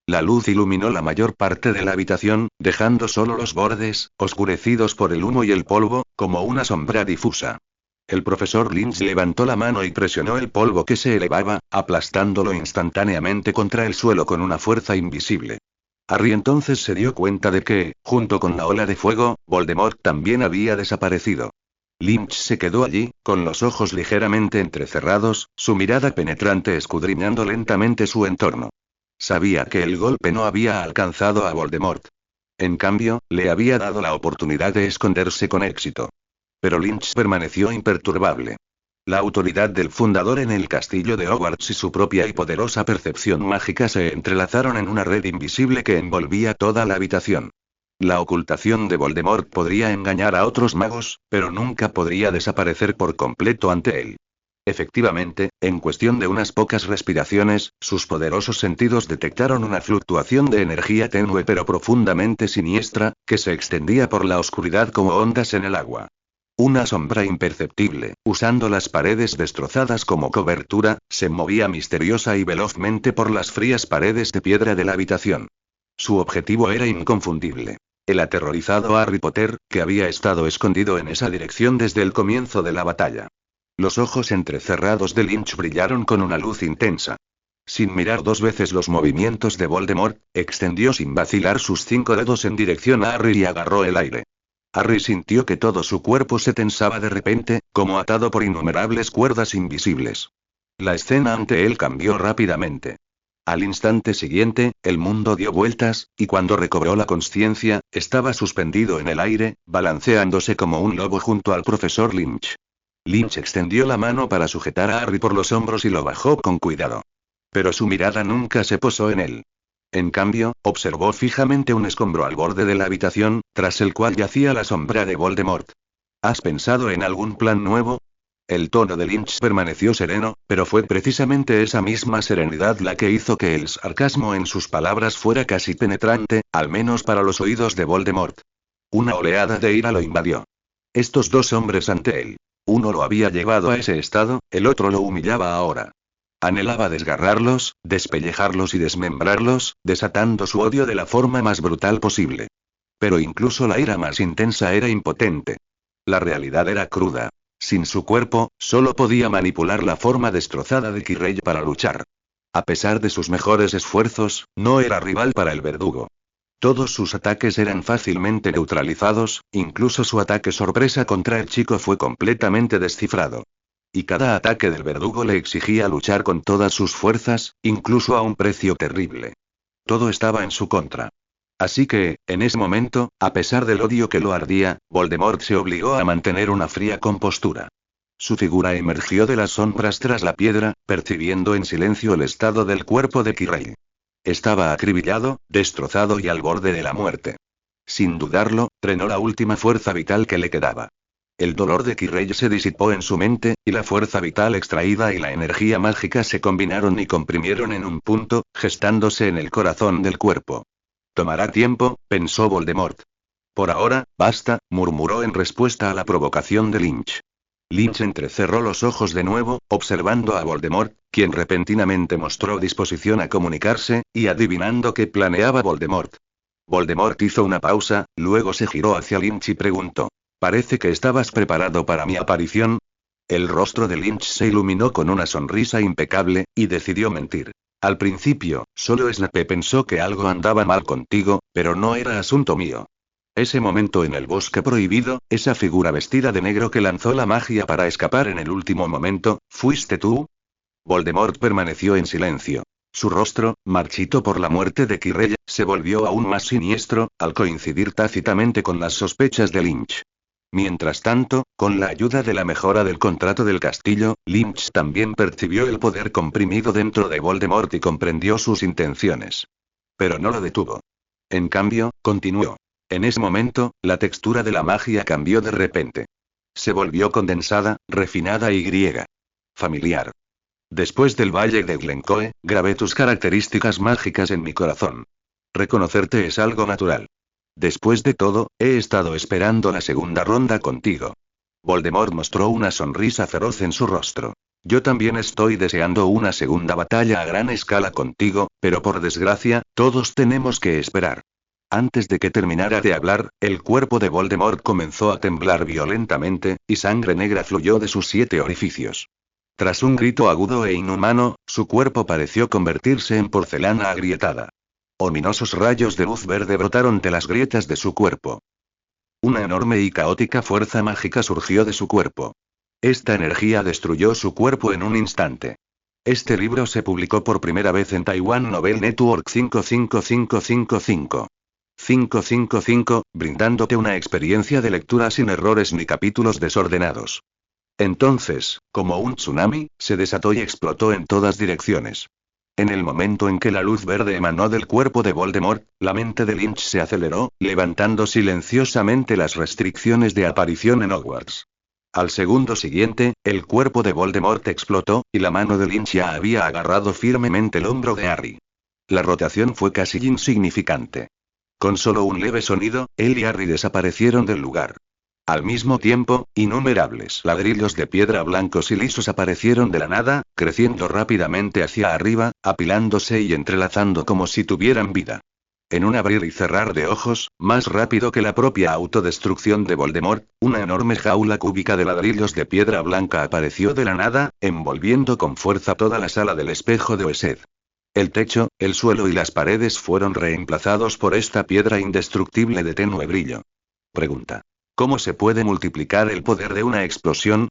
La luz iluminó la mayor parte de la habitación, dejando solo los bordes, oscurecidos por el humo y el polvo, como una sombra difusa. El profesor Lynch levantó la mano y presionó el polvo que se elevaba, aplastándolo instantáneamente contra el suelo con una fuerza invisible. Harry entonces se dio cuenta de que, junto con la ola de fuego, Voldemort también había desaparecido. Lynch se quedó allí, con los ojos ligeramente entrecerrados, su mirada penetrante escudriñando lentamente su entorno. Sabía que el golpe no había alcanzado a Voldemort. En cambio, le había dado la oportunidad de esconderse con éxito. Pero Lynch permaneció imperturbable. La autoridad del fundador en el castillo de Hogwarts y su propia y poderosa percepción mágica se entrelazaron en una red invisible que envolvía toda la habitación. La ocultación de Voldemort podría engañar a otros magos, pero nunca podría desaparecer por completo ante él. Efectivamente, en cuestión de unas pocas respiraciones, sus poderosos sentidos detectaron una fluctuación de energía tenue pero profundamente siniestra, que se extendía por la oscuridad como ondas en el agua. Una sombra imperceptible, usando las paredes destrozadas como cobertura, se movía misteriosa y velozmente por las frías paredes de piedra de la habitación. Su objetivo era inconfundible. El aterrorizado Harry Potter, que había estado escondido en esa dirección desde el comienzo de la batalla. Los ojos entrecerrados de Lynch brillaron con una luz intensa. Sin mirar dos veces los movimientos de Voldemort, extendió sin vacilar sus 5 dedos en dirección a Harry y agarró el aire. Harry sintió que todo su cuerpo se tensaba de repente, como atado por innumerables cuerdas invisibles. La escena ante él cambió rápidamente. Al instante siguiente, el mundo dio vueltas, y cuando recobró la consciencia, estaba suspendido en el aire, balanceándose como un lobo junto al profesor Lynch. Lynch extendió la mano para sujetar a Harry por los hombros y lo bajó con cuidado. Pero su mirada nunca se posó en él. En cambio, observó fijamente un escombro al borde de la habitación, tras el cual yacía la sombra de Voldemort. ¿Has pensado en algún plan nuevo? El tono de Lynch permaneció sereno, pero fue precisamente esa misma serenidad la que hizo que el sarcasmo en sus palabras fuera casi penetrante, al menos para los oídos de Voldemort. Una oleada de ira lo invadió. Estos dos hombres ante él. Uno lo había llevado a ese estado, el otro lo humillaba ahora. Anhelaba desgarrarlos, despellejarlos y desmembrarlos, desatando su odio de la forma más brutal posible. Pero incluso la ira más intensa era impotente. La realidad era cruda. Sin su cuerpo, solo podía manipular la forma destrozada de Quirrell para luchar. A pesar de sus mejores esfuerzos, no era rival para el verdugo. Todos sus ataques eran fácilmente neutralizados, incluso su ataque sorpresa contra el chico fue completamente descifrado. Y cada ataque del verdugo le exigía luchar con todas sus fuerzas, incluso a un precio terrible. Todo estaba en su contra. Así que, en ese momento, a pesar del odio que lo ardía, Voldemort se obligó a mantener una fría compostura. Su figura emergió de las sombras tras la piedra, percibiendo en silencio el estado del cuerpo de Quirrell. Estaba acribillado, destrozado y al borde de la muerte. Sin dudarlo, trenó la última fuerza vital que le quedaba. El dolor de Quirrell se disipó en su mente, y la fuerza vital extraída y la energía mágica se combinaron y comprimieron en un punto, gestándose en el corazón del cuerpo. Tomará tiempo, pensó Voldemort. Por ahora, basta, murmuró en respuesta a la provocación de Lynch. Lynch entrecerró los ojos de nuevo, observando a Voldemort, quien repentinamente mostró disposición a comunicarse, y adivinando qué planeaba Voldemort. Voldemort hizo una pausa, luego se giró hacia Lynch y preguntó: «¿Parece que estabas preparado para mi aparición?» El rostro de Lynch se iluminó con una sonrisa impecable, y decidió mentir. Al principio, solo Snape pensó que algo andaba mal contigo, pero no era asunto mío. Ese momento en el bosque prohibido, esa figura vestida de negro que lanzó la magia para escapar en el último momento, ¿fuiste tú? Voldemort permaneció en silencio. Su rostro, marchito por la muerte de Quirrell, se volvió aún más siniestro, al coincidir tácitamente con las sospechas de Lynch. Mientras tanto, con la ayuda de la mejora del contrato del castillo, Lynch también percibió el poder comprimido dentro de Voldemort y comprendió sus intenciones. Pero no lo detuvo. En cambio, continuó. En ese momento, la textura de la magia cambió de repente. Se volvió condensada, refinada y griega. Familiar. Después del valle de Glencoe, grabé tus características mágicas en mi corazón. Reconocerte es algo natural. Después de todo, he estado esperando la segunda ronda contigo. Voldemort mostró una sonrisa feroz en su rostro. Yo también estoy deseando una segunda batalla a gran escala contigo, pero por desgracia, todos tenemos que esperar. Antes de que terminara de hablar, el cuerpo de Voldemort comenzó a temblar violentamente, y sangre negra fluyó de sus 7 orificios. Tras un grito agudo e inhumano, su cuerpo pareció convertirse en porcelana agrietada. Ominosos rayos de luz verde brotaron de las grietas de su cuerpo. Una enorme y caótica fuerza mágica surgió de su cuerpo. Esta energía destruyó su cuerpo en un instante. Este libro se publicó por primera vez en Taiwan Novel Network 55555. 555, brindándote una experiencia de lectura sin errores ni capítulos desordenados. Entonces, como un tsunami, se desató y explotó en todas direcciones. En el momento en que la luz verde emanó del cuerpo de Voldemort, la mente de Lynch se aceleró, levantando silenciosamente las restricciones de aparición en Hogwarts. Al segundo siguiente, el cuerpo de Voldemort explotó, y la mano de Lynch ya había agarrado firmemente el hombro de Harry. La rotación fue casi insignificante. Con solo un leve sonido, él y Harry desaparecieron del lugar. Al mismo tiempo, innumerables ladrillos de piedra blancos y lisos aparecieron de la nada, creciendo rápidamente hacia arriba, apilándose y entrelazando como si tuvieran vida. En un abrir y cerrar de ojos, más rápido que la propia autodestrucción de Voldemort, una enorme jaula cúbica de ladrillos de piedra blanca apareció de la nada, envolviendo con fuerza toda la sala del espejo de Oesed. El techo, el suelo y las paredes fueron reemplazados por esta piedra indestructible de tenue brillo. Pregunta. ¿Cómo se puede multiplicar el poder de una explosión?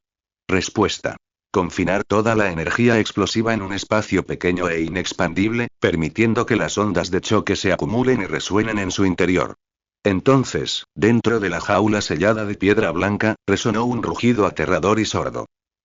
Respuesta. Confinar toda la energía explosiva en un espacio pequeño e inexpandible, permitiendo que las ondas de choque se acumulen y resuenen en su interior. Entonces, dentro de la jaula sellada de piedra blanca, resonó un rugido aterrador y sordo.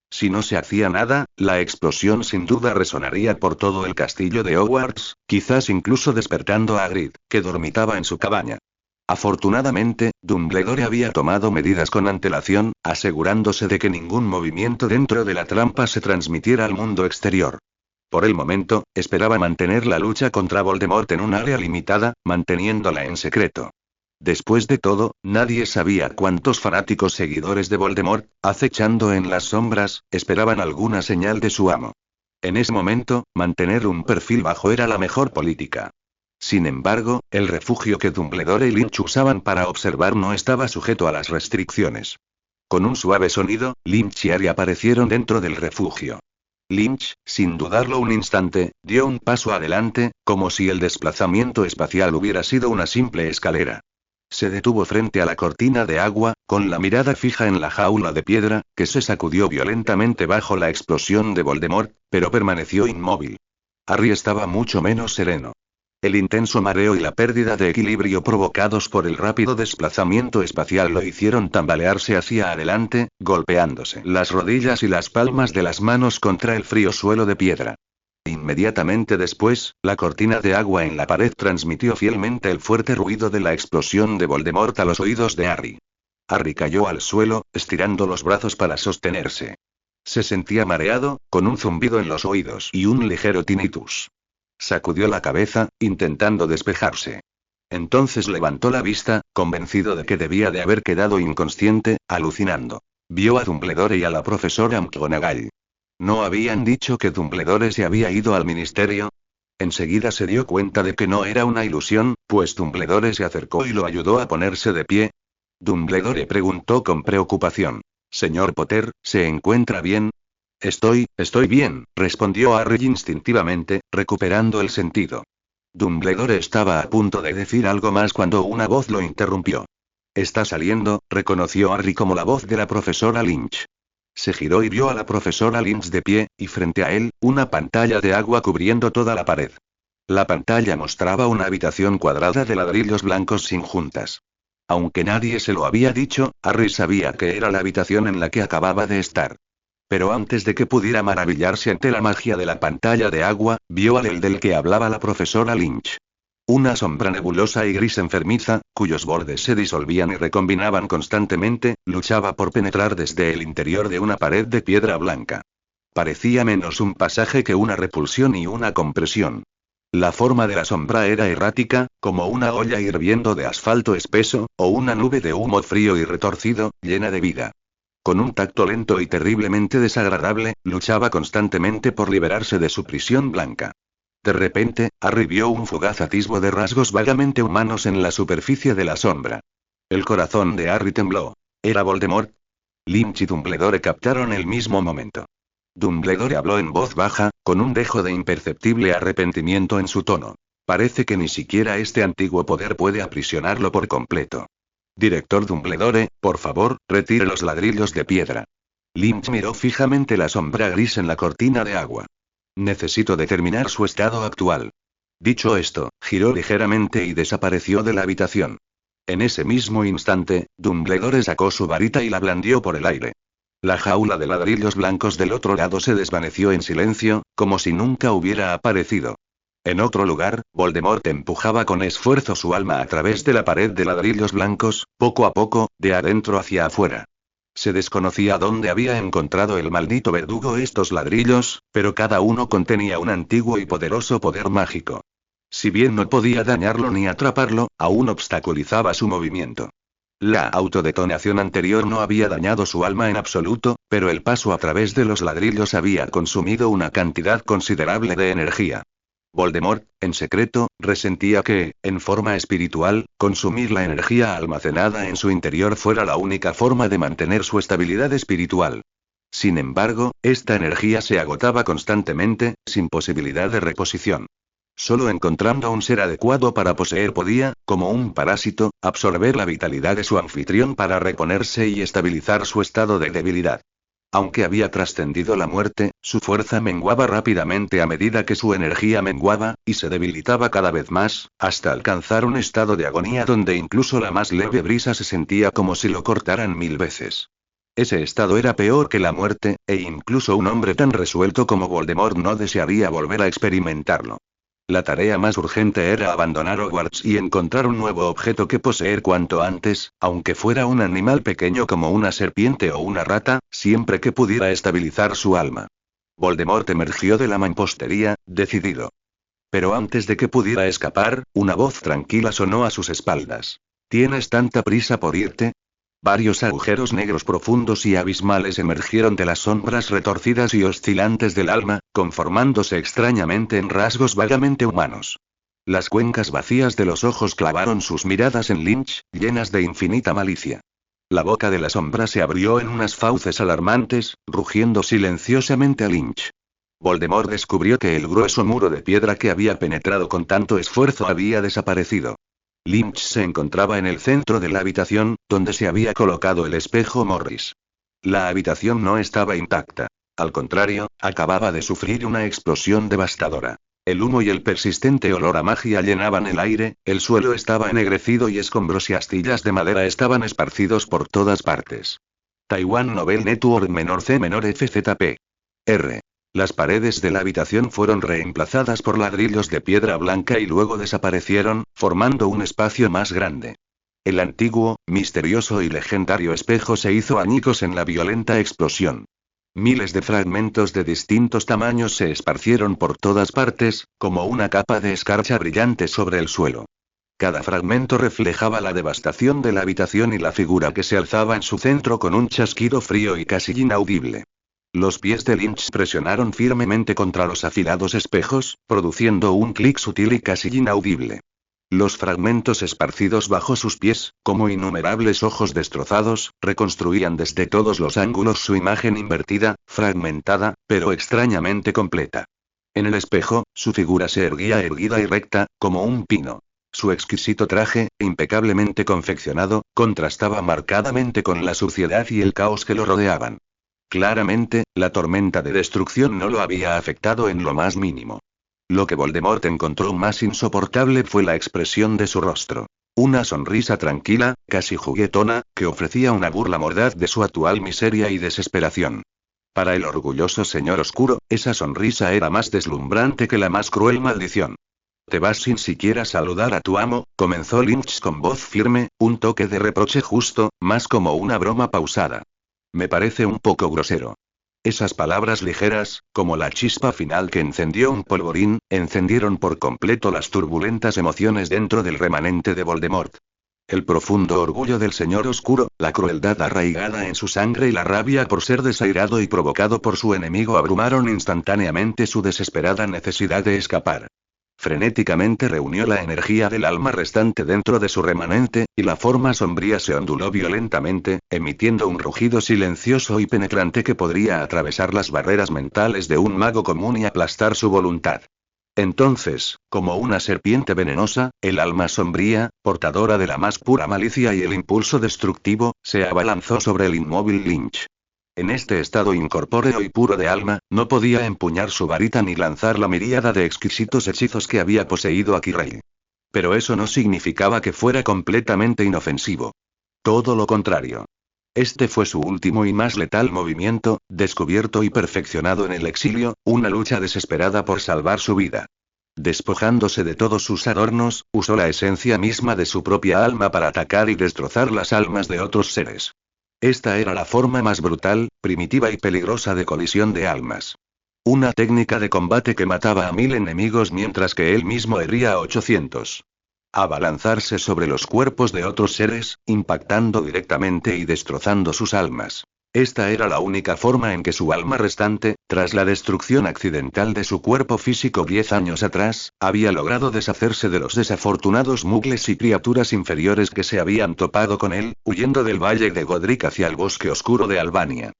Si no se hacía nada, la explosión sin duda resonaría por todo el castillo de Hogwarts, quizás incluso despertando a Hagrid, que dormitaba en su cabaña. Afortunadamente, Dumbledore había tomado medidas con antelación, asegurándose de que ningún movimiento dentro de la trampa se transmitiera al mundo exterior. Por el momento, esperaba mantener la lucha contra Voldemort en un área limitada, manteniéndola en secreto. Después de todo, nadie sabía cuántos fanáticos seguidores de Voldemort, acechando en las sombras, esperaban alguna señal de su amo. En ese momento, mantener un perfil bajo era la mejor política. Sin embargo, el refugio que Dumbledore y Lynch usaban para observar no estaba sujeto a las restricciones. Con un suave sonido, Lynch y Harry aparecieron dentro del refugio. Lynch, sin dudarlo un instante, dio un paso adelante, como si el desplazamiento espacial hubiera sido una simple escalera. Se detuvo frente a la cortina de agua, con la mirada fija en la jaula de piedra, que se sacudió violentamente bajo la explosión de Voldemort, pero permaneció inmóvil. Harry estaba mucho menos sereno. El intenso mareo y la pérdida de equilibrio provocados por el rápido desplazamiento espacial lo hicieron tambalearse hacia adelante, golpeándose las rodillas y las palmas de las manos contra el frío suelo de piedra. Inmediatamente después, la cortina de agua en la pared transmitió fielmente el fuerte ruido de la explosión de Voldemort a los oídos de Harry. Harry cayó al suelo, estirando los brazos para sostenerse. Se sentía mareado, con un zumbido en los oídos y un ligero tinnitus. Sacudió la cabeza, intentando despejarse. Entonces levantó la vista, convencido de que debía de haber quedado inconsciente, alucinando. Vio a Dumbledore y a la profesora McGonagall. ¿No habían dicho que Dumbledore se había ido al ministerio? Enseguida se dio cuenta de que no era una ilusión, pues Dumbledore se acercó y lo ayudó a ponerse de pie. Dumbledore preguntó con preocupación. Señor Potter, ¿se encuentra bien? Estoy bien, respondió Harry instintivamente, recuperando el sentido. Dumbledore estaba a punto de decir algo más cuando una voz lo interrumpió. Está saliendo, reconoció Harry como la voz de la profesora Lynch. Se giró y vio a la profesora Lynch de pie, y frente a él, una pantalla de agua cubriendo toda la pared. La pantalla mostraba una habitación cuadrada de ladrillos blancos sin juntas. Aunque nadie se lo había dicho, Harry sabía que era la habitación en la que acababa de estar. Pero antes de que pudiera maravillarse ante la magia de la pantalla de agua, vio al del que hablaba la profesora Lynch. Una sombra nebulosa y gris enfermiza, cuyos bordes se disolvían y recombinaban constantemente, luchaba por penetrar desde el interior de una pared de piedra blanca. Parecía menos un pasaje que una repulsión y una compresión. La forma de la sombra era errática, como una olla hirviendo de asfalto espeso, o una nube de humo frío y retorcido, llena de vida. Con un tacto lento y terriblemente desagradable, luchaba constantemente por liberarse de su prisión blanca. De repente, Harry vio un fugaz atisbo de rasgos vagamente humanos en la superficie de la sombra. El corazón de Harry tembló. ¿Era Voldemort? Lynch y Dumbledore captaron el mismo momento. Dumbledore habló en voz baja, con un dejo de imperceptible arrepentimiento en su tono. Parece que ni siquiera este antiguo poder puede aprisionarlo por completo. Director Dumbledore, por favor, retire los ladrillos de piedra. Lynch miró fijamente la sombra gris en la cortina de agua. Necesito determinar su estado actual. Dicho esto, giró ligeramente y desapareció de la habitación. En ese mismo instante, Dumbledore sacó su varita y la blandió por el aire. La jaula de ladrillos blancos del otro lado se desvaneció en silencio, como si nunca hubiera aparecido. En otro lugar, Voldemort empujaba con esfuerzo su alma a través de la pared de ladrillos blancos, poco a poco, de adentro hacia afuera. Se desconocía dónde había encontrado el maldito verdugo estos ladrillos, pero cada uno contenía un antiguo y poderoso poder mágico. Si bien no podía dañarlo ni atraparlo, aún obstaculizaba su movimiento. La autodetonación anterior no había dañado su alma en absoluto, pero el paso a través de los ladrillos había consumido una cantidad considerable de energía. Voldemort, en secreto, resentía que, en forma espiritual, consumir la energía almacenada en su interior fuera la única forma de mantener su estabilidad espiritual. Sin embargo, esta energía se agotaba constantemente, sin posibilidad de reposición. Solo encontrando un ser adecuado para poseer podía, como un parásito, absorber la vitalidad de su anfitrión para reponerse y estabilizar su estado de debilidad. Aunque había trascendido la muerte, su fuerza menguaba rápidamente a medida que su energía menguaba, y se debilitaba cada vez más, hasta alcanzar un estado de agonía donde incluso la más leve brisa se sentía como si lo cortaran 1000 veces. Ese estado era peor que la muerte, e incluso un hombre tan resuelto como Voldemort no desearía volver a experimentarlo. La tarea más urgente era abandonar Hogwarts y encontrar un nuevo objeto que poseer cuanto antes, aunque fuera un animal pequeño como una serpiente o una rata, siempre que pudiera estabilizar su alma. Voldemort emergió de la mampostería, decidido. Pero antes de que pudiera escapar, una voz tranquila sonó a sus espaldas. ¿Tienes tanta prisa por irte? Varios agujeros negros profundos y abismales emergieron de las sombras retorcidas y oscilantes del alma, conformándose extrañamente en rasgos vagamente humanos. Las cuencas vacías de los ojos clavaron sus miradas en Lynch, llenas de infinita malicia. La boca de la sombra se abrió en unas fauces alarmantes, rugiendo silenciosamente a Lynch. Voldemort descubrió que el grueso muro de piedra que había penetrado con tanto esfuerzo había desaparecido. Lynch se encontraba en el centro de la habitación, donde se había colocado el espejo Morris. La habitación no estaba intacta. Al contrario, acababa de sufrir una explosión devastadora. El humo y el persistente olor a magia llenaban el aire, el suelo estaba ennegrecido y escombros y astillas de madera estaban esparcidos por todas partes. Taiwan Novel Network -C-FZP. R. Las paredes de la habitación fueron reemplazadas por ladrillos de piedra blanca y luego desaparecieron, formando un espacio más grande. El antiguo, misterioso y legendario espejo se hizo añicos en la violenta explosión. Miles de fragmentos de distintos tamaños se esparcieron por todas partes, como una capa de escarcha brillante sobre el suelo. Cada fragmento reflejaba la devastación de la habitación y la figura que se alzaba en su centro con un chasquido frío y casi inaudible. Los pies de Lynch presionaron firmemente contra los afilados espejos, produciendo un clic sutil y casi inaudible. Los fragmentos esparcidos bajo sus pies, como innumerables ojos destrozados, reconstruían desde todos los ángulos su imagen invertida, fragmentada, pero extrañamente completa. En el espejo, su figura se erguía erguida y recta, como un pino. Su exquisito traje, impecablemente confeccionado, contrastaba marcadamente con la suciedad y el caos que lo rodeaban. Claramente, la tormenta de destrucción no lo había afectado en lo más mínimo. Lo que Voldemort encontró más insoportable fue la expresión de su rostro. Una sonrisa tranquila, casi juguetona, que ofrecía una burla mordaz de su actual miseria y desesperación. Para el orgulloso señor oscuro, esa sonrisa era más deslumbrante que la más cruel maldición. «Te vas sin siquiera saludar a tu amo», comenzó Lynch con voz firme, un toque de reproche justo, más como una broma pausada. «Me parece un poco grosero». Esas palabras ligeras, como la chispa final que encendió un polvorín, encendieron por completo las turbulentas emociones dentro del remanente de Voldemort. El profundo orgullo del Señor Oscuro, la crueldad arraigada en su sangre y la rabia por ser desairado y provocado por su enemigo abrumaron instantáneamente su desesperada necesidad de escapar. Frenéticamente reunió la energía del alma restante dentro de su remanente, y la forma sombría se onduló violentamente, emitiendo un rugido silencioso y penetrante que podría atravesar las barreras mentales de un mago común y aplastar su voluntad. Entonces, como una serpiente venenosa, el alma sombría, portadora de la más pura malicia y el impulso destructivo, se abalanzó sobre el inmóvil Lynch. En este estado incorpóreo y puro de alma, no podía empuñar su varita ni lanzar la miríada de exquisitos hechizos que había poseído a Kirrell. Pero eso no significaba que fuera completamente inofensivo. Todo lo contrario. Este fue su último y más letal movimiento, descubierto y perfeccionado en el exilio, una lucha desesperada por salvar su vida. Despojándose de todos sus adornos, usó la esencia misma de su propia alma para atacar y destrozar las almas de otros seres. Esta era la forma más brutal, primitiva y peligrosa de colisión de almas. Una técnica de combate que mataba a 1000 enemigos mientras que él mismo hería a 800. Abalanzarse sobre los cuerpos de otros seres, impactando directamente y destrozando sus almas. Esta era la única forma en que su alma restante, tras la destrucción accidental de su cuerpo físico 10 años atrás, había logrado deshacerse de los desafortunados mugles y criaturas inferiores que se habían topado con él, huyendo del valle de Godric hacia el bosque oscuro de Albania.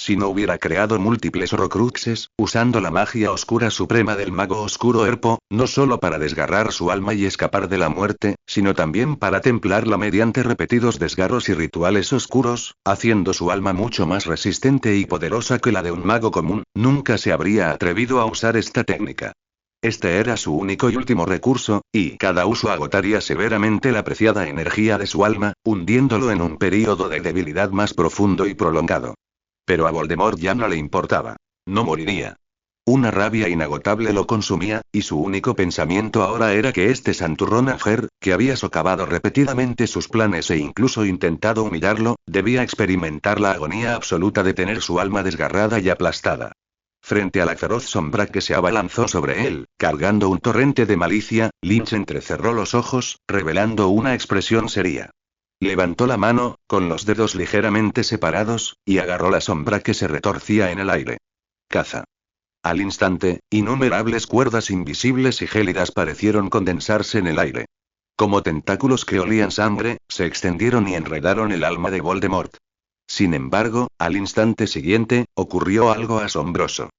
Si no hubiera creado múltiples horrocruxes, usando la magia oscura suprema del mago oscuro Herpo, no solo para desgarrar su alma y escapar de la muerte, sino también para templarla mediante repetidos desgarros y rituales oscuros, haciendo su alma mucho más resistente y poderosa que la de un mago común, nunca se habría atrevido a usar esta técnica. Este era su único y último recurso, y cada uso agotaría severamente la preciada energía de su alma, hundiéndolo en un período de debilidad más profundo y prolongado. Pero a Voldemort ya no le importaba. No moriría. Una rabia inagotable lo consumía, y su único pensamiento ahora era que este santurrón Anger, que había socavado repetidamente sus planes e incluso intentado humillarlo, debía experimentar la agonía absoluta de tener su alma desgarrada y aplastada. Frente a la feroz sombra que se abalanzó sobre él, cargando un torrente de malicia, Lynch entrecerró los ojos, revelando una expresión seria. Levantó la mano, con los dedos ligeramente separados, y agarró la sombra que se retorcía en el aire. Caza. Al instante, innumerables cuerdas invisibles y gélidas parecieron condensarse en el aire. Como tentáculos que olían sangre, se extendieron y enredaron el alma de Voldemort. Sin embargo, al instante siguiente, ocurrió algo asombroso.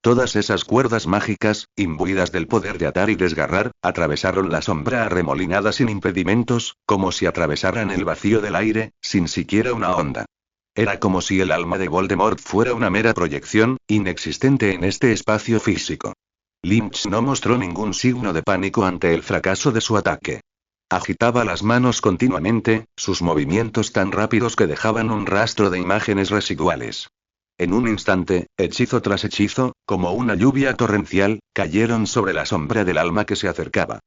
Todas esas cuerdas mágicas, imbuidas del poder de atar y desgarrar, atravesaron la sombra arremolinada sin impedimentos, como si atravesaran el vacío del aire, sin siquiera una onda. Era como si el alma de Voldemort fuera una mera proyección, inexistente en este espacio físico. Lynch no mostró ningún signo de pánico ante el fracaso de su ataque. Agitaba las manos continuamente, sus movimientos tan rápidos que dejaban un rastro de imágenes residuales. En un instante, hechizo tras hechizo, como una lluvia torrencial, cayeron sobre la sombra del alma que se acercaba.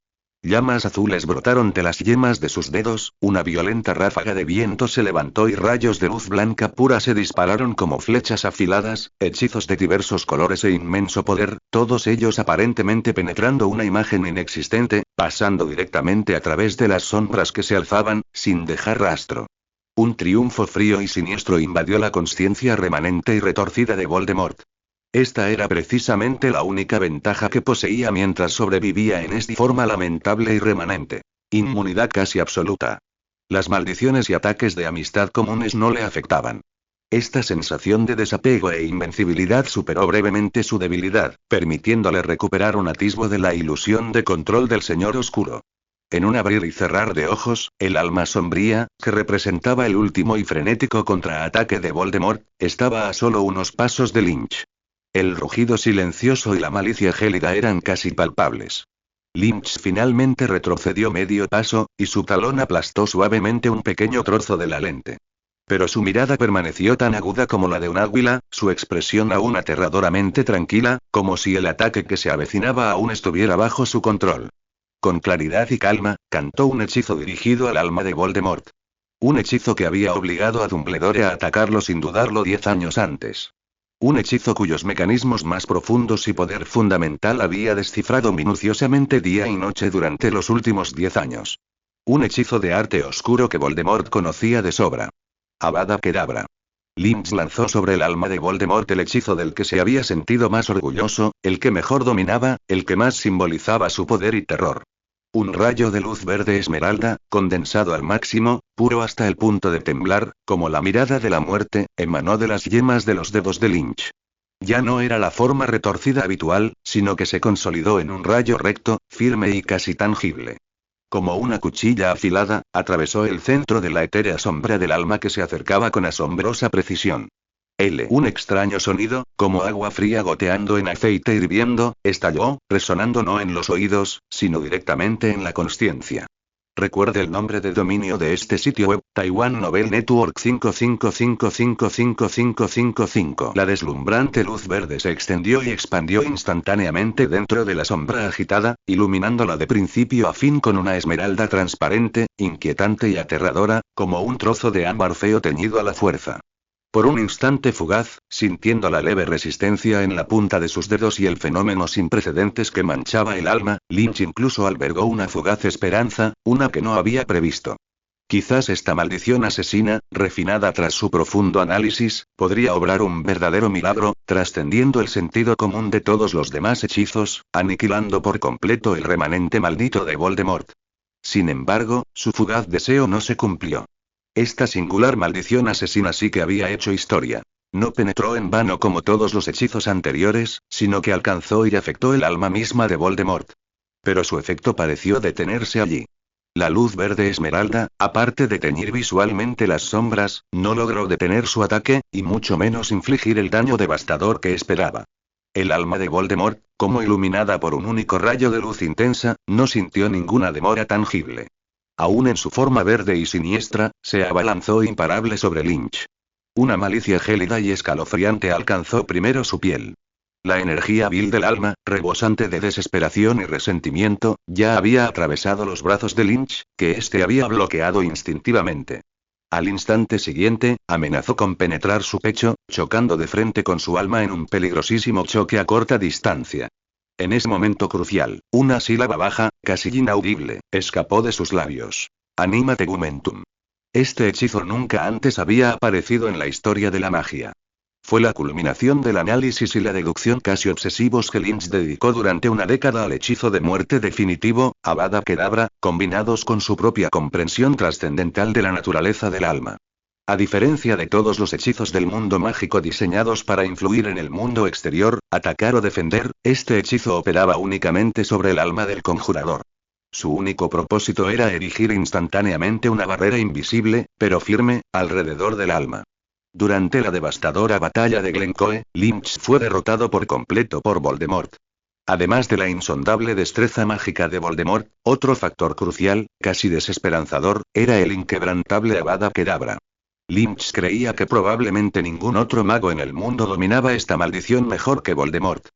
Llamas azules brotaron de las yemas de sus dedos, una violenta ráfaga de viento se levantó y rayos de luz blanca pura se dispararon como flechas afiladas, hechizos de diversos colores e inmenso poder, todos ellos aparentemente penetrando una imagen inexistente, pasando directamente a través de las sombras que se alzaban, sin dejar rastro. Un triunfo frío y siniestro invadió la consciencia remanente y retorcida de Voldemort. Esta era precisamente la única ventaja que poseía mientras sobrevivía en esta forma lamentable y remanente. Inmunidad casi absoluta. Las maldiciones y ataques de amistad comunes no le afectaban. Esta sensación de desapego e invencibilidad superó brevemente su debilidad, permitiéndole recuperar un atisbo de la ilusión de control del Señor Oscuro. En un abrir y cerrar de ojos, el alma sombría, que representaba el último y frenético contraataque de Voldemort, estaba a solo unos pasos de Lynch. El rugido silencioso y la malicia gélida eran casi palpables. Lynch finalmente retrocedió medio paso, y su talón aplastó suavemente un pequeño trozo de la lente. Pero su mirada permaneció tan aguda como la de un águila, su expresión aún aterradoramente tranquila, como si el ataque que se avecinaba aún estuviera bajo su control. Con claridad y calma, cantó un hechizo dirigido al alma de Voldemort. Un hechizo que había obligado a Dumbledore a atacarlo sin dudarlo 10 años antes. Un hechizo cuyos mecanismos más profundos y poder fundamental había descifrado minuciosamente día y noche durante los últimos 10 años. Un hechizo de arte oscuro que Voldemort conocía de sobra. Avada Kedavra. Lynch lanzó sobre el alma de Voldemort el hechizo del que se había sentido más orgulloso, el que mejor dominaba, el que más simbolizaba su poder y terror. Un rayo de luz verde esmeralda, condensado al máximo, puro hasta el punto de temblar, como la mirada de la muerte, emanó de las yemas de los dedos de Lynch. Ya no era la forma retorcida habitual, sino que se consolidó en un rayo recto, firme y casi tangible. Como una cuchilla afilada, atravesó el centro de la etérea sombra del alma que se acercaba con asombrosa precisión. Un extraño sonido, como agua fría goteando en aceite hirviendo, estalló, resonando no en los oídos, sino directamente en la consciencia. Recuerde el nombre de dominio de este sitio web, Taiwan Novel Network 555555555. La deslumbrante luz verde se extendió y expandió instantáneamente dentro de la sombra agitada, iluminándola de principio a fin con una esmeralda transparente, inquietante y aterradora, como un trozo de ámbar feo teñido a la fuerza. Por un instante fugaz, sintiendo la leve resistencia en la punta de sus dedos y el fenómeno sin precedentes que manchaba el alma, Lynch incluso albergó una fugaz esperanza, una que no había previsto. Quizás esta maldición asesina, refinada tras su profundo análisis, podría obrar un verdadero milagro, trascendiendo el sentido común de todos los demás hechizos, aniquilando por completo el remanente maldito de Voldemort. Sin embargo, su fugaz deseo no se cumplió. Esta singular maldición asesina sí que había hecho historia. No penetró en vano como todos los hechizos anteriores, sino que alcanzó y afectó el alma misma de Voldemort. Pero su efecto pareció detenerse allí. La luz verde esmeralda, aparte de teñir visualmente las sombras, no logró detener su ataque, y mucho menos infligir el daño devastador que esperaba. El alma de Voldemort, como iluminada por un único rayo de luz intensa, no sintió ninguna demora tangible. Aún en su forma verde y siniestra, se abalanzó imparable sobre Lynch. Una malicia gélida y escalofriante alcanzó primero su piel. La energía vil del alma, rebosante de desesperación y resentimiento, ya había atravesado los brazos de Lynch, que éste había bloqueado instintivamente. Al instante siguiente, amenazó con penetrar su pecho, chocando de frente con su alma en un peligrosísimo choque a corta distancia. En ese momento crucial, una sílaba baja, casi inaudible, escapó de sus labios. Anima tegumentum. Este hechizo nunca antes había aparecido en la historia de la magia. Fue la culminación del análisis y la deducción casi obsesivos que Lynch dedicó durante una década al hechizo de muerte definitivo, Avada Kedavra, combinados con su propia comprensión trascendental de la naturaleza del alma. A diferencia de todos los hechizos del mundo mágico diseñados para influir en el mundo exterior, atacar o defender, este hechizo operaba únicamente sobre el alma del conjurador. Su único propósito era erigir instantáneamente una barrera invisible, pero firme, alrededor del alma. Durante la devastadora batalla de Glencoe, Lynch fue derrotado por completo por Voldemort. Además de la insondable destreza mágica de Voldemort, otro factor crucial, casi desesperanzador, era el inquebrantable Avada Kedavra. Lynch creía que probablemente ningún otro mago en el mundo dominaba esta maldición mejor que Voldemort.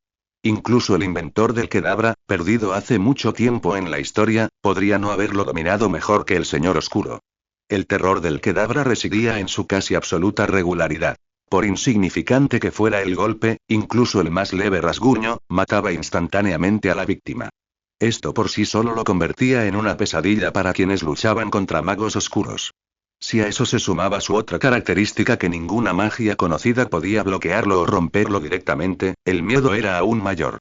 Incluso el inventor del Kedavra, perdido hace mucho tiempo en la historia, podría no haberlo dominado mejor que el Señor Oscuro. El terror del Kedavra residía en su casi absoluta regularidad. Por insignificante que fuera el golpe, incluso el más leve rasguño, mataba instantáneamente a la víctima. Esto por sí solo lo convertía en una pesadilla para quienes luchaban contra magos oscuros. Si a eso se sumaba su otra característica que ninguna magia conocida podía bloquearlo o romperlo directamente, el miedo era aún mayor.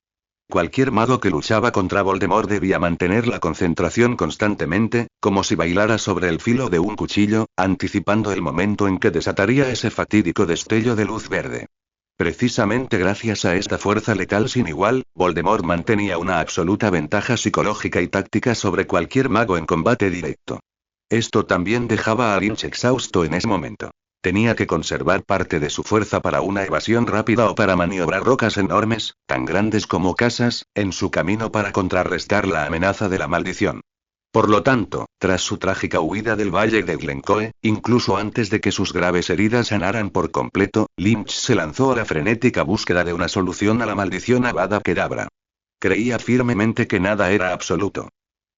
Cualquier mago que luchaba contra Voldemort debía mantener la concentración constantemente, como si bailara sobre el filo de un cuchillo, anticipando el momento en que desataría ese fatídico destello de luz verde. Precisamente gracias a esta fuerza letal sin igual, Voldemort mantenía una absoluta ventaja psicológica y táctica sobre cualquier mago en combate directo. Esto también dejaba a Lynch exhausto en ese momento. Tenía que conservar parte de su fuerza para una evasión rápida o para maniobrar rocas enormes, tan grandes como casas, en su camino para contrarrestar la amenaza de la maldición. Por lo tanto, tras su trágica huida del valle de Glencoe, incluso antes de que sus graves heridas sanaran por completo, Lynch se lanzó a la frenética búsqueda de una solución a la maldición Avada Kedavra. Creía firmemente que nada era absoluto.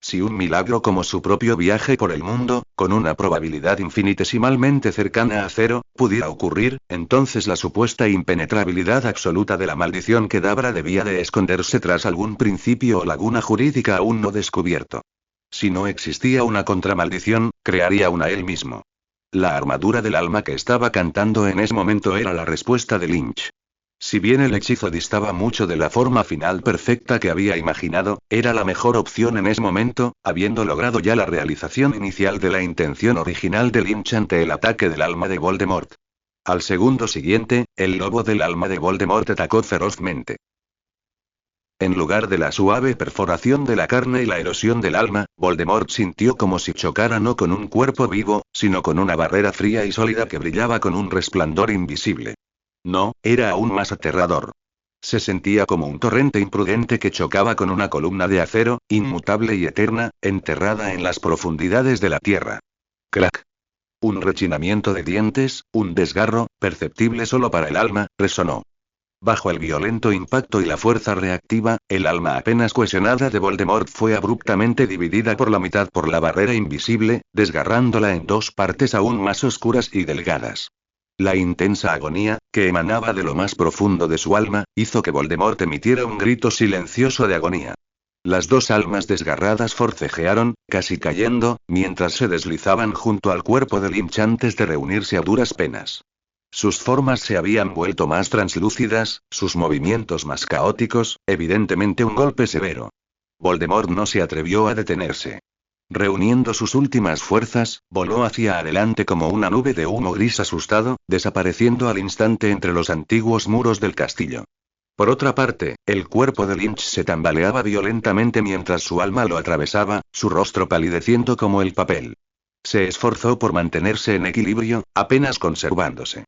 Si un milagro como su propio viaje por el mundo, con una probabilidad infinitesimalmente cercana a cero, pudiera ocurrir, entonces la supuesta impenetrabilidad absoluta de la maldición que Dabra debía de esconderse tras algún principio o laguna jurídica aún no descubierto. Si no existía una contramaldición, crearía una él mismo. La armadura del alma que estaba cantando en ese momento era la respuesta de Lynch. Si bien el hechizo distaba mucho de la forma final perfecta que había imaginado, era la mejor opción en ese momento, habiendo logrado ya la realización inicial de la intención original de Lynch ante el ataque del alma de Voldemort. Al segundo siguiente, el lobo del alma de Voldemort atacó ferozmente. En lugar de la suave perforación de la carne y la erosión del alma, Voldemort sintió como si chocara no con un cuerpo vivo, sino con una barrera fría y sólida que brillaba con un resplandor invisible. No, era aún más aterrador. Se sentía como un torrente imprudente que chocaba con una columna de acero, inmutable y eterna, enterrada en las profundidades de la tierra. Crack. Un rechinamiento de dientes, un desgarro, perceptible solo para el alma, resonó. Bajo el violento impacto y la fuerza reactiva, el alma apenas cohesionada de Voldemort fue abruptamente dividida por la mitad por la barrera invisible, desgarrándola en dos partes aún más oscuras y delgadas. La intensa agonía, que emanaba de lo más profundo de su alma, hizo que Voldemort emitiera un grito silencioso de agonía. Las dos almas desgarradas forcejearon, casi cayendo, mientras se deslizaban junto al cuerpo de Lynch antes de reunirse a duras penas. Sus formas se habían vuelto más translúcidas, sus movimientos más caóticos, evidentemente un golpe severo. Voldemort no se atrevió a detenerse. Reuniendo sus últimas fuerzas, voló hacia adelante como una nube de humo gris asustado, desapareciendo al instante entre los antiguos muros del castillo. Por otra parte, el cuerpo de Lynch se tambaleaba violentamente mientras su alma lo atravesaba, su rostro palideciendo como el papel. Se esforzó por mantenerse en equilibrio, apenas conservándose.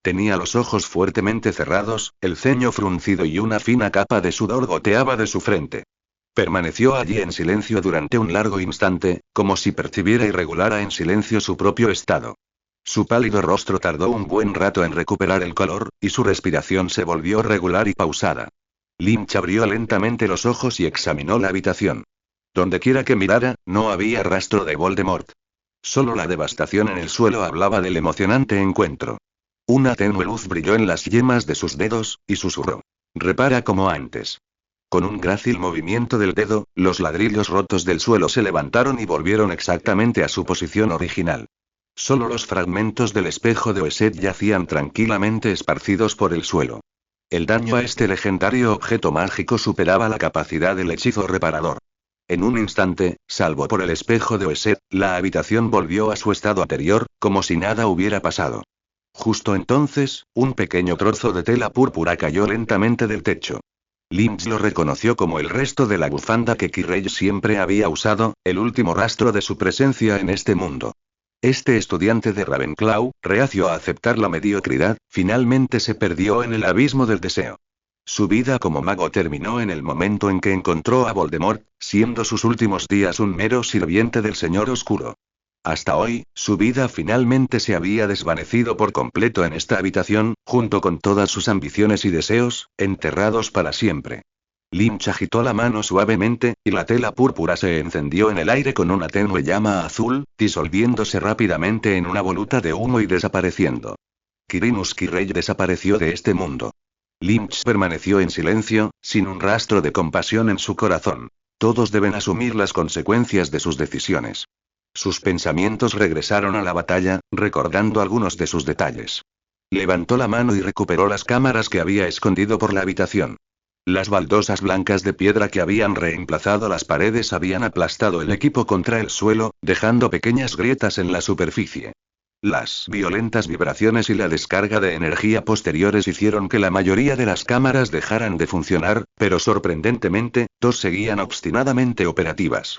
Tenía los ojos fuertemente cerrados, el ceño fruncido y una fina capa de sudor goteaba de su frente. Permaneció allí en silencio durante un largo instante, como si percibiera y regulara en silencio su propio estado. Su pálido rostro tardó un buen rato en recuperar el color, y su respiración se volvió regular y pausada. Lynch abrió lentamente los ojos y examinó la habitación. Dondequiera que mirara, no había rastro de Voldemort. Solo la devastación en el suelo hablaba del emocionante encuentro. Una tenue luz brilló en las yemas de sus dedos, y susurró. Repara como antes. Con un grácil movimiento del dedo, los ladrillos rotos del suelo se levantaron y volvieron exactamente a su posición original. Solo los fragmentos del espejo de Oeset yacían tranquilamente esparcidos por el suelo. El daño a este legendario objeto mágico superaba la capacidad del hechizo reparador. En un instante, salvo por el espejo de Oeset, la habitación volvió a su estado anterior, como si nada hubiera pasado. Justo entonces, un pequeño trozo de tela púrpura cayó lentamente del techo. Lynch lo reconoció como el resto de la bufanda que Quirrell siempre había usado, el último rastro de su presencia en este mundo. Este estudiante de Ravenclaw, reacio a aceptar la mediocridad, finalmente se perdió en el abismo del deseo. Su vida como mago terminó en el momento en que encontró a Voldemort, siendo sus últimos días un mero sirviente del Señor Oscuro. Hasta hoy, su vida finalmente se había desvanecido por completo en esta habitación, junto con todas sus ambiciones y deseos, enterrados para siempre. Lynch agitó la mano suavemente, y la tela púrpura se encendió en el aire con una tenue llama azul, disolviéndose rápidamente en una voluta de humo y desapareciendo. Quirinus Quirrell desapareció de este mundo. Lynch permaneció en silencio, sin un rastro de compasión en su corazón. Todos deben asumir las consecuencias de sus decisiones. Sus pensamientos regresaron a la batalla, recordando algunos de sus detalles. Levantó la mano y recuperó las cámaras que había escondido por la habitación. Las baldosas blancas de piedra que habían reemplazado las paredes habían aplastado el equipo contra el suelo, dejando pequeñas grietas en la superficie. Las violentas vibraciones y la descarga de energía posteriores hicieron que la mayoría de las cámaras dejaran de funcionar, pero sorprendentemente, dos seguían obstinadamente operativas.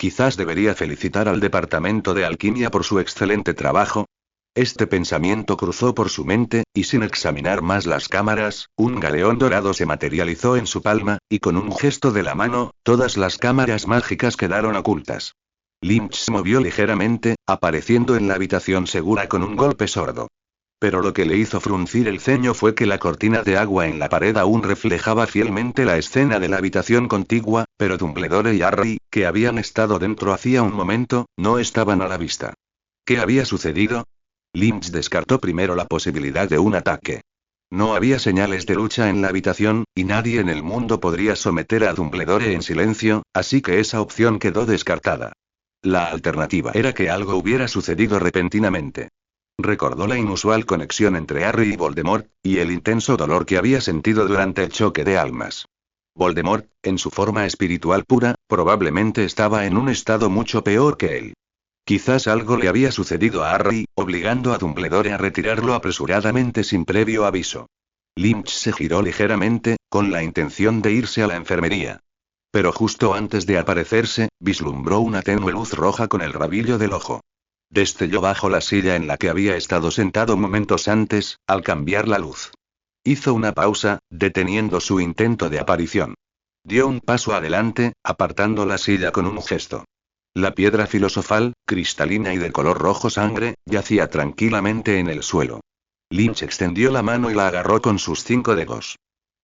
Quizás debería felicitar al departamento de alquimia por su excelente trabajo. Este pensamiento cruzó por su mente, y sin examinar más las cámaras, un galeón dorado se materializó en su palma, y con un gesto de la mano, todas las cámaras mágicas quedaron ocultas. Lynch se movió ligeramente, apareciendo en la habitación segura con un golpe sordo. Pero lo que le hizo fruncir el ceño fue que la cortina de agua en la pared aún reflejaba fielmente la escena de la habitación contigua, Pero Dumbledore y Harry, que habían estado dentro hacía un momento, no estaban a la vista. ¿Qué había sucedido? Lynch descartó primero la posibilidad de un ataque. No había señales de lucha en la habitación, y nadie en el mundo podría someter a Dumbledore en silencio, así que esa opción quedó descartada. La alternativa era que algo hubiera sucedido repentinamente. Recordó la inusual conexión entre Harry y Voldemort, y el intenso dolor que había sentido durante el choque de almas. Voldemort, en su forma espiritual pura, probablemente estaba en un estado mucho peor que él. Quizás algo le había sucedido a Harry, obligando a Dumbledore a retirarlo apresuradamente sin previo aviso. Lynch se giró ligeramente, con la intención de irse a la enfermería. Pero justo antes de aparecerse, vislumbró una tenue luz roja con el rabillo del ojo. Destelló bajo la silla en la que había estado sentado momentos antes, al cambiar la luz. Hizo una pausa, deteniendo su intento de aparición. Dio un paso adelante, apartando la silla con un gesto. La piedra filosofal, cristalina y de color rojo sangre, yacía tranquilamente en el suelo. Lynch extendió la mano y la agarró con sus 5 dedos.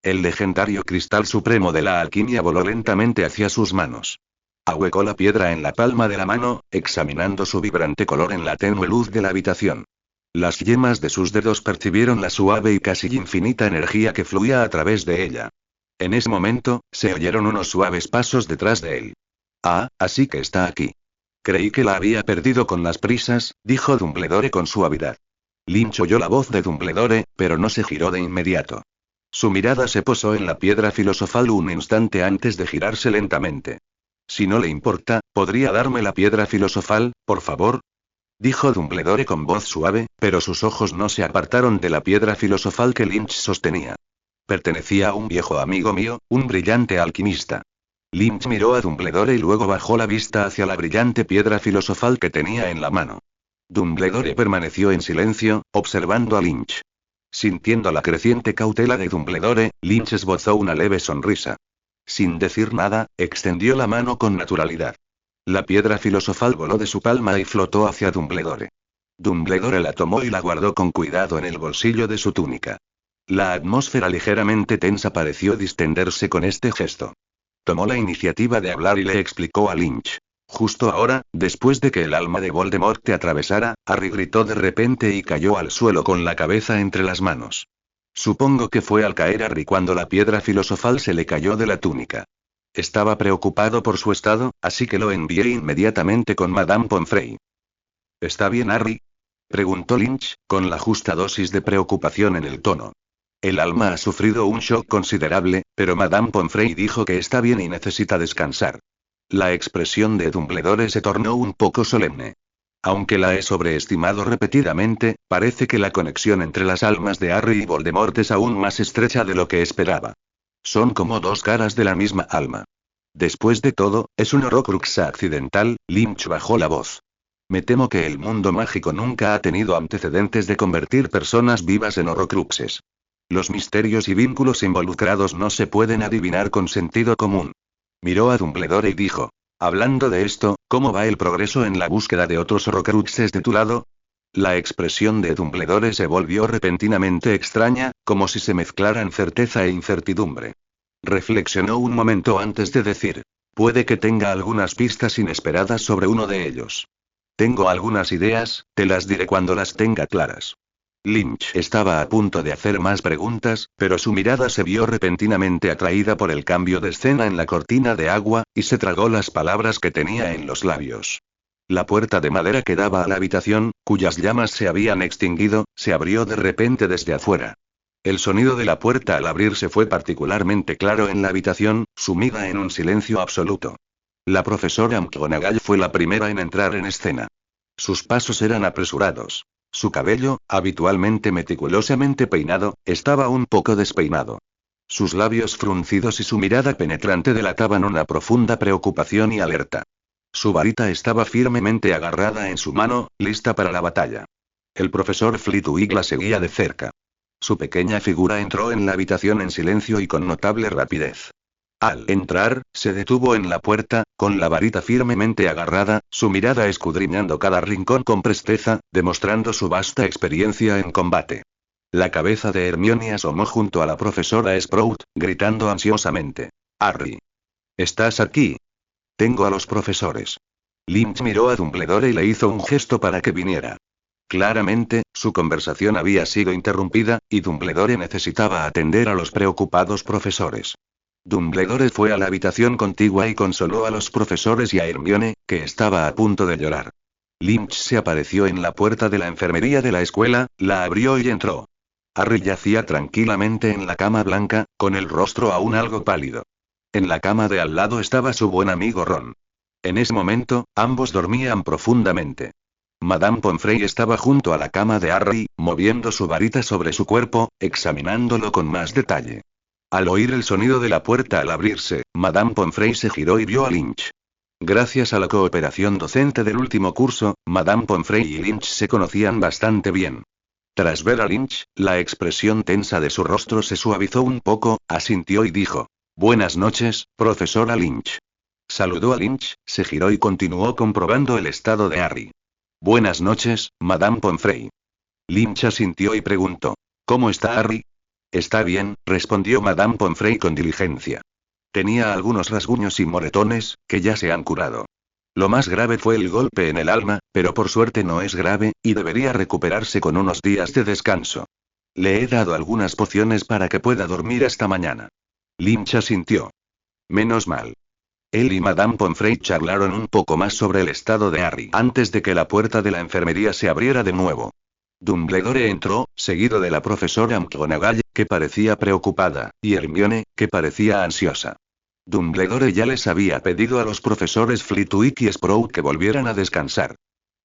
El legendario cristal supremo de la alquimia voló lentamente hacia sus manos. Ahuecó la piedra en la palma de la mano, examinando su vibrante color en la tenue luz de la habitación. Las yemas de sus dedos percibieron la suave y casi infinita energía que fluía a través de ella. En ese momento, se oyeron unos suaves pasos detrás de él. Ah, así que está aquí. Creí que la había perdido con las prisas, dijo Dumbledore con suavidad. Lynch oyó la voz de Dumbledore, pero no se giró de inmediato. Su mirada se posó en la piedra filosofal un instante antes de girarse lentamente. Si no le importa, ¿podría darme la piedra filosofal, por favor? Dijo Dumbledore con voz suave, pero sus ojos no se apartaron de la piedra filosofal que Lynch sostenía. Pertenecía a un viejo amigo mío, un brillante alquimista. Lynch miró a Dumbledore y luego bajó la vista hacia la brillante piedra filosofal que tenía en la mano. Dumbledore permaneció en silencio, observando a Lynch. Sintiendo la creciente cautela de Dumbledore, Lynch esbozó una leve sonrisa. Sin decir nada, extendió la mano con naturalidad. La piedra filosofal voló de su palma y flotó hacia Dumbledore. Dumbledore la tomó y la guardó con cuidado en el bolsillo de su túnica. La atmósfera ligeramente tensa pareció distenderse con este gesto. Tomó la iniciativa de hablar y le explicó a Lynch. Justo ahora, después de que el alma de Voldemort te atravesara, Harry gritó de repente y cayó al suelo con la cabeza entre las manos. Supongo que fue al caer Harry cuando la piedra filosofal se le cayó de la túnica. Estaba preocupado por su estado, así que lo envié inmediatamente con Madame Pomfrey. ¿Está bien Harry?, preguntó Lynch, con la justa dosis de preocupación en el tono. El alma ha sufrido un shock considerable, pero Madame Pomfrey dijo que está bien y necesita descansar. La expresión de Dumbledore se tornó un poco solemne. Aunque la he sobreestimado repetidamente, parece que la conexión entre las almas de Harry y Voldemort es aún más estrecha de lo que esperaba. Son como dos caras de la misma alma. Después de todo, es un Horrocrux accidental. Lynch bajó la voz. Me temo que el mundo mágico nunca ha tenido antecedentes de convertir personas vivas en Horrocruxes. Los misterios y vínculos involucrados no se pueden adivinar con sentido común. Miró a Dumbledore y dijo. Hablando de esto, ¿cómo va el progreso en la búsqueda de otros Horrocruxes de tu lado? La expresión de Dumbledore se volvió repentinamente extraña, como si se mezclaran certeza e incertidumbre. Reflexionó un momento antes de decir. Puede que tenga algunas pistas inesperadas sobre uno de ellos. Tengo algunas ideas, te las diré cuando las tenga claras. Lynch estaba a punto de hacer más preguntas, pero su mirada se vio repentinamente atraída por el cambio de escena en la cortina de agua, y se tragó las palabras que tenía en los labios. La puerta de madera que daba a la habitación, cuyas llamas se habían extinguido, se abrió de repente desde afuera. El sonido de la puerta al abrirse fue particularmente claro en la habitación, sumida en un silencio absoluto. La profesora McGonagall fue la primera en entrar en escena. Sus pasos eran apresurados. Su cabello, habitualmente meticulosamente peinado, estaba un poco despeinado. Sus labios fruncidos y su mirada penetrante delataban una profunda preocupación y alerta. Su varita estaba firmemente agarrada en su mano, lista para la batalla. El profesor Flitwick la seguía de cerca. Su pequeña figura entró en la habitación en silencio y con notable rapidez. Al entrar, se detuvo en la puerta, con la varita firmemente agarrada, su mirada escudriñando cada rincón con presteza, demostrando su vasta experiencia en combate. La cabeza de Hermione asomó junto a la profesora Sprout, gritando ansiosamente. Harry. ¿Estás aquí? Tengo a los profesores. Lynch miró a Dumbledore y le hizo un gesto para que viniera. Claramente, su conversación había sido interrumpida, y Dumbledore necesitaba atender a los preocupados profesores. Dumbledore fue a la habitación contigua y consoló a los profesores y a Hermione, que estaba a punto de llorar. Lynch se apareció en la puerta de la enfermería de la escuela, la abrió y entró. Harry yacía tranquilamente en la cama blanca, con el rostro aún algo pálido. En la cama de al lado estaba su buen amigo Ron. En ese momento, ambos dormían profundamente. Madame Pomfrey estaba junto a la cama de Harry, moviendo su varita sobre su cuerpo, examinándolo con más detalle. Al oír el sonido de la puerta al abrirse, Madame Pomfrey se giró y vio a Lynch. Gracias a la cooperación docente del último curso, Madame Pomfrey y Lynch se conocían bastante bien. Tras ver a Lynch, la expresión tensa de su rostro se suavizó un poco, asintió y dijo: «Buenas noches, profesora Lynch». Saludó a Lynch, se giró y continuó comprobando el estado de Harry. «Buenas noches, Madame Pomfrey». Lynch asintió y preguntó: «¿Cómo está Harry?» «Está bien», respondió Madame Pomfrey con diligencia. Tenía algunos rasguños y moretones, que ya se han curado. Lo más grave fue el golpe en el alma, pero por suerte no es grave, y debería recuperarse con unos días de descanso. Le he dado algunas pociones para que pueda dormir hasta mañana. Lynch asintió. Menos mal. Él y Madame Pomfrey charlaron un poco más sobre el estado de Harry antes de que la puerta de la enfermería se abriera de nuevo. Dumbledore entró, seguido de la profesora McGonagall, que parecía preocupada, y Hermione, que parecía ansiosa. Dumbledore ya les había pedido a los profesores Flitwick y Sprout que volvieran a descansar.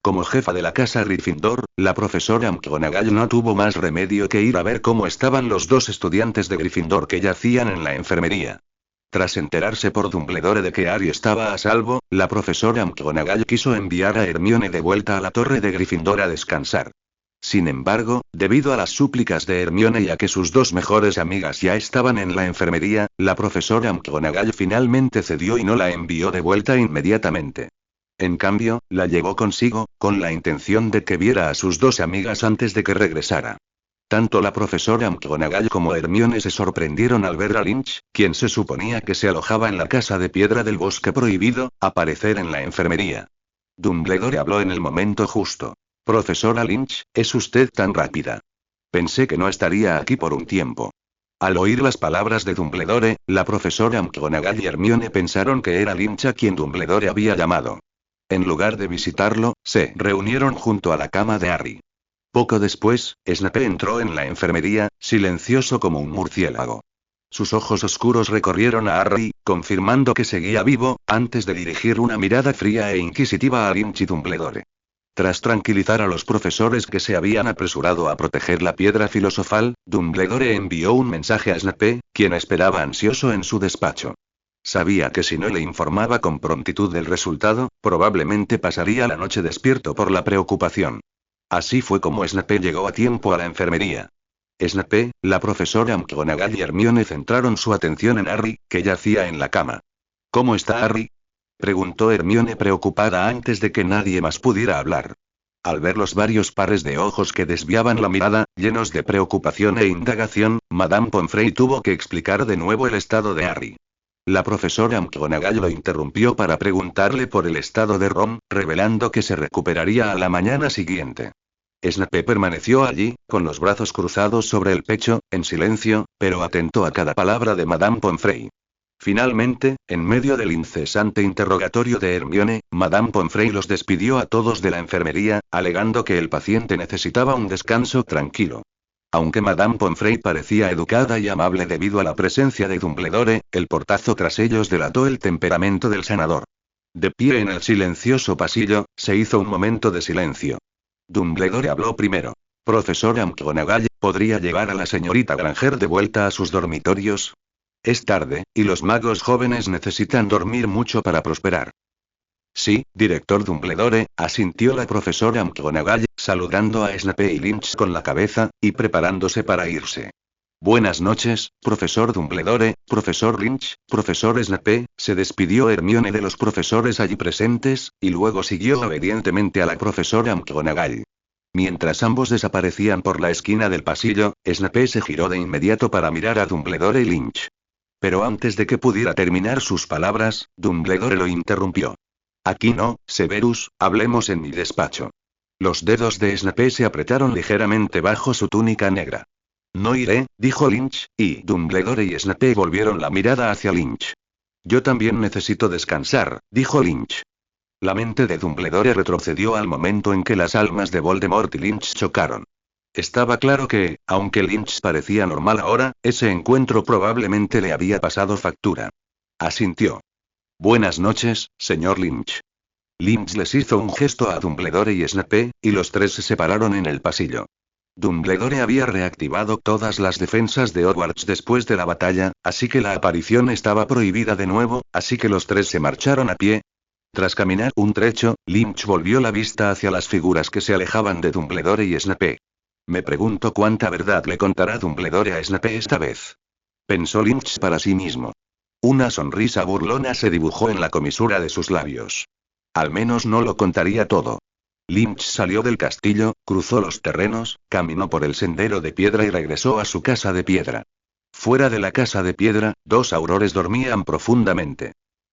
Como jefa de la casa Gryffindor, la profesora McGonagall no tuvo más remedio que ir a ver cómo estaban los dos estudiantes de Gryffindor que yacían en la enfermería. Tras enterarse por Dumbledore de que Harry estaba a salvo, la profesora McGonagall quiso enviar a Hermione de vuelta a la torre de Gryffindor a descansar. Sin embargo, debido a las súplicas de Hermione y a que sus dos mejores amigas ya estaban en la enfermería, la profesora McGonagall finalmente cedió y no la envió de vuelta inmediatamente. En cambio, la llevó consigo, con la intención de que viera a sus dos amigas antes de que regresara. Tanto la profesora McGonagall como Hermione se sorprendieron al ver a Lynch, quien se suponía que se alojaba en la casa de piedra del bosque prohibido, aparecer en la enfermería. Dumbledore habló en el momento justo. «Profesora Lynch, ¿es usted tan rápida? Pensé que no estaría aquí por un tiempo». Al oír las palabras de Dumbledore, la profesora McGonagall y Hermione pensaron que era Lynch a quien Dumbledore había llamado. En lugar de visitarlo, se reunieron junto a la cama de Harry. Poco después, Snape entró en la enfermería, silencioso como un murciélago. Sus ojos oscuros recorrieron a Harry, confirmando que seguía vivo, antes de dirigir una mirada fría e inquisitiva a Lynch y Dumbledore. Tras tranquilizar a los profesores que se habían apresurado a proteger la piedra filosofal, Dumbledore envió un mensaje a Snape, quien esperaba ansioso en su despacho. Sabía que si no le informaba con prontitud del resultado, probablemente pasaría la noche despierto por la preocupación. Así fue como Snape llegó a tiempo a la enfermería. Snape, la profesora McGonagall y Hermione centraron su atención en Harry, que yacía en la cama. «¿Cómo está Harry?», preguntó Hermione preocupada antes de que nadie más pudiera hablar. Al ver los varios pares de ojos que desviaban la mirada, llenos de preocupación e indagación, Madame Pomfrey tuvo que explicar de nuevo el estado de Harry. La profesora McGonagall lo interrumpió para preguntarle por el estado de Ron, revelando que se recuperaría a la mañana siguiente. Snape permaneció allí, con los brazos cruzados sobre el pecho, en silencio, pero atento a cada palabra de Madame Pomfrey. Finalmente, en medio del incesante interrogatorio de Hermione, Madame Pomfrey los despidió a todos de la enfermería, alegando que el paciente necesitaba un descanso tranquilo. Aunque Madame Pomfrey parecía educada y amable debido a la presencia de Dumbledore, el portazo tras ellos delató el temperamento del sanador. De pie en el silencioso pasillo, se hizo un momento de silencio. Dumbledore habló primero. «Profesora McGonagall, ¿podría llevar a la señorita Granger de vuelta a sus dormitorios? Es tarde, y los magos jóvenes necesitan dormir mucho para prosperar». «Sí, director Dumbledore», asintió la profesora McGonagall, saludando a Snape y Lynch con la cabeza, y preparándose para irse. «Buenas noches, profesor Dumbledore, profesor Lynch, profesor Snape», se despidió Hermione de los profesores allí presentes, y luego siguió obedientemente a la profesora McGonagall. Mientras ambos desaparecían por la esquina del pasillo, Snape se giró de inmediato para mirar a Dumbledore y Lynch. Pero antes de que pudiera terminar sus palabras, Dumbledore lo interrumpió. Aquí no, Severus, hablemos en mi despacho. Los dedos de Snape se apretaron ligeramente bajo su túnica negra. No iré, dijo Lynch, y Dumbledore y Snape volvieron la mirada hacia Lynch. Yo también necesito descansar, dijo Lynch. La mente de Dumbledore retrocedió al momento en que las almas de Voldemort y Lynch chocaron. Estaba claro que, aunque Lynch parecía normal ahora, ese encuentro probablemente le había pasado factura. Asintió. Buenas noches, señor Lynch. Lynch les hizo un gesto a Dumbledore y Snape, y los tres se separaron en el pasillo. Dumbledore había reactivado todas las defensas de Hogwarts después de la batalla, así que la aparición estaba prohibida de nuevo, así que los tres se marcharon a pie. Tras caminar un trecho, Lynch volvió la vista hacia las figuras que se alejaban de Dumbledore y Snape. Me pregunto cuánta verdad le contará Dumbledore a Snape esta vez. Pensó Lynch para sí mismo. Una sonrisa burlona se dibujó en la comisura de sus labios. Al menos no lo contaría todo. Lynch salió del castillo, cruzó los terrenos, caminó por el sendero de piedra y regresó a su casa de piedra. Fuera de la casa de piedra, dos aurores dormían profundamente.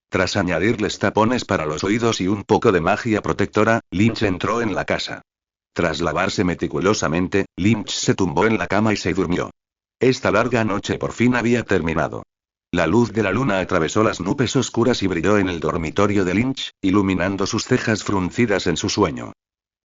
Tras añadirles tapones para los oídos y un poco de magia protectora, Lynch entró en la casa. Tras lavarse meticulosamente, Lynch se tumbó en la cama y se durmió. Esta larga noche por fin había terminado. La luz de la luna atravesó las nubes oscuras y brilló en el dormitorio de Lynch, iluminando sus cejas fruncidas en su sueño.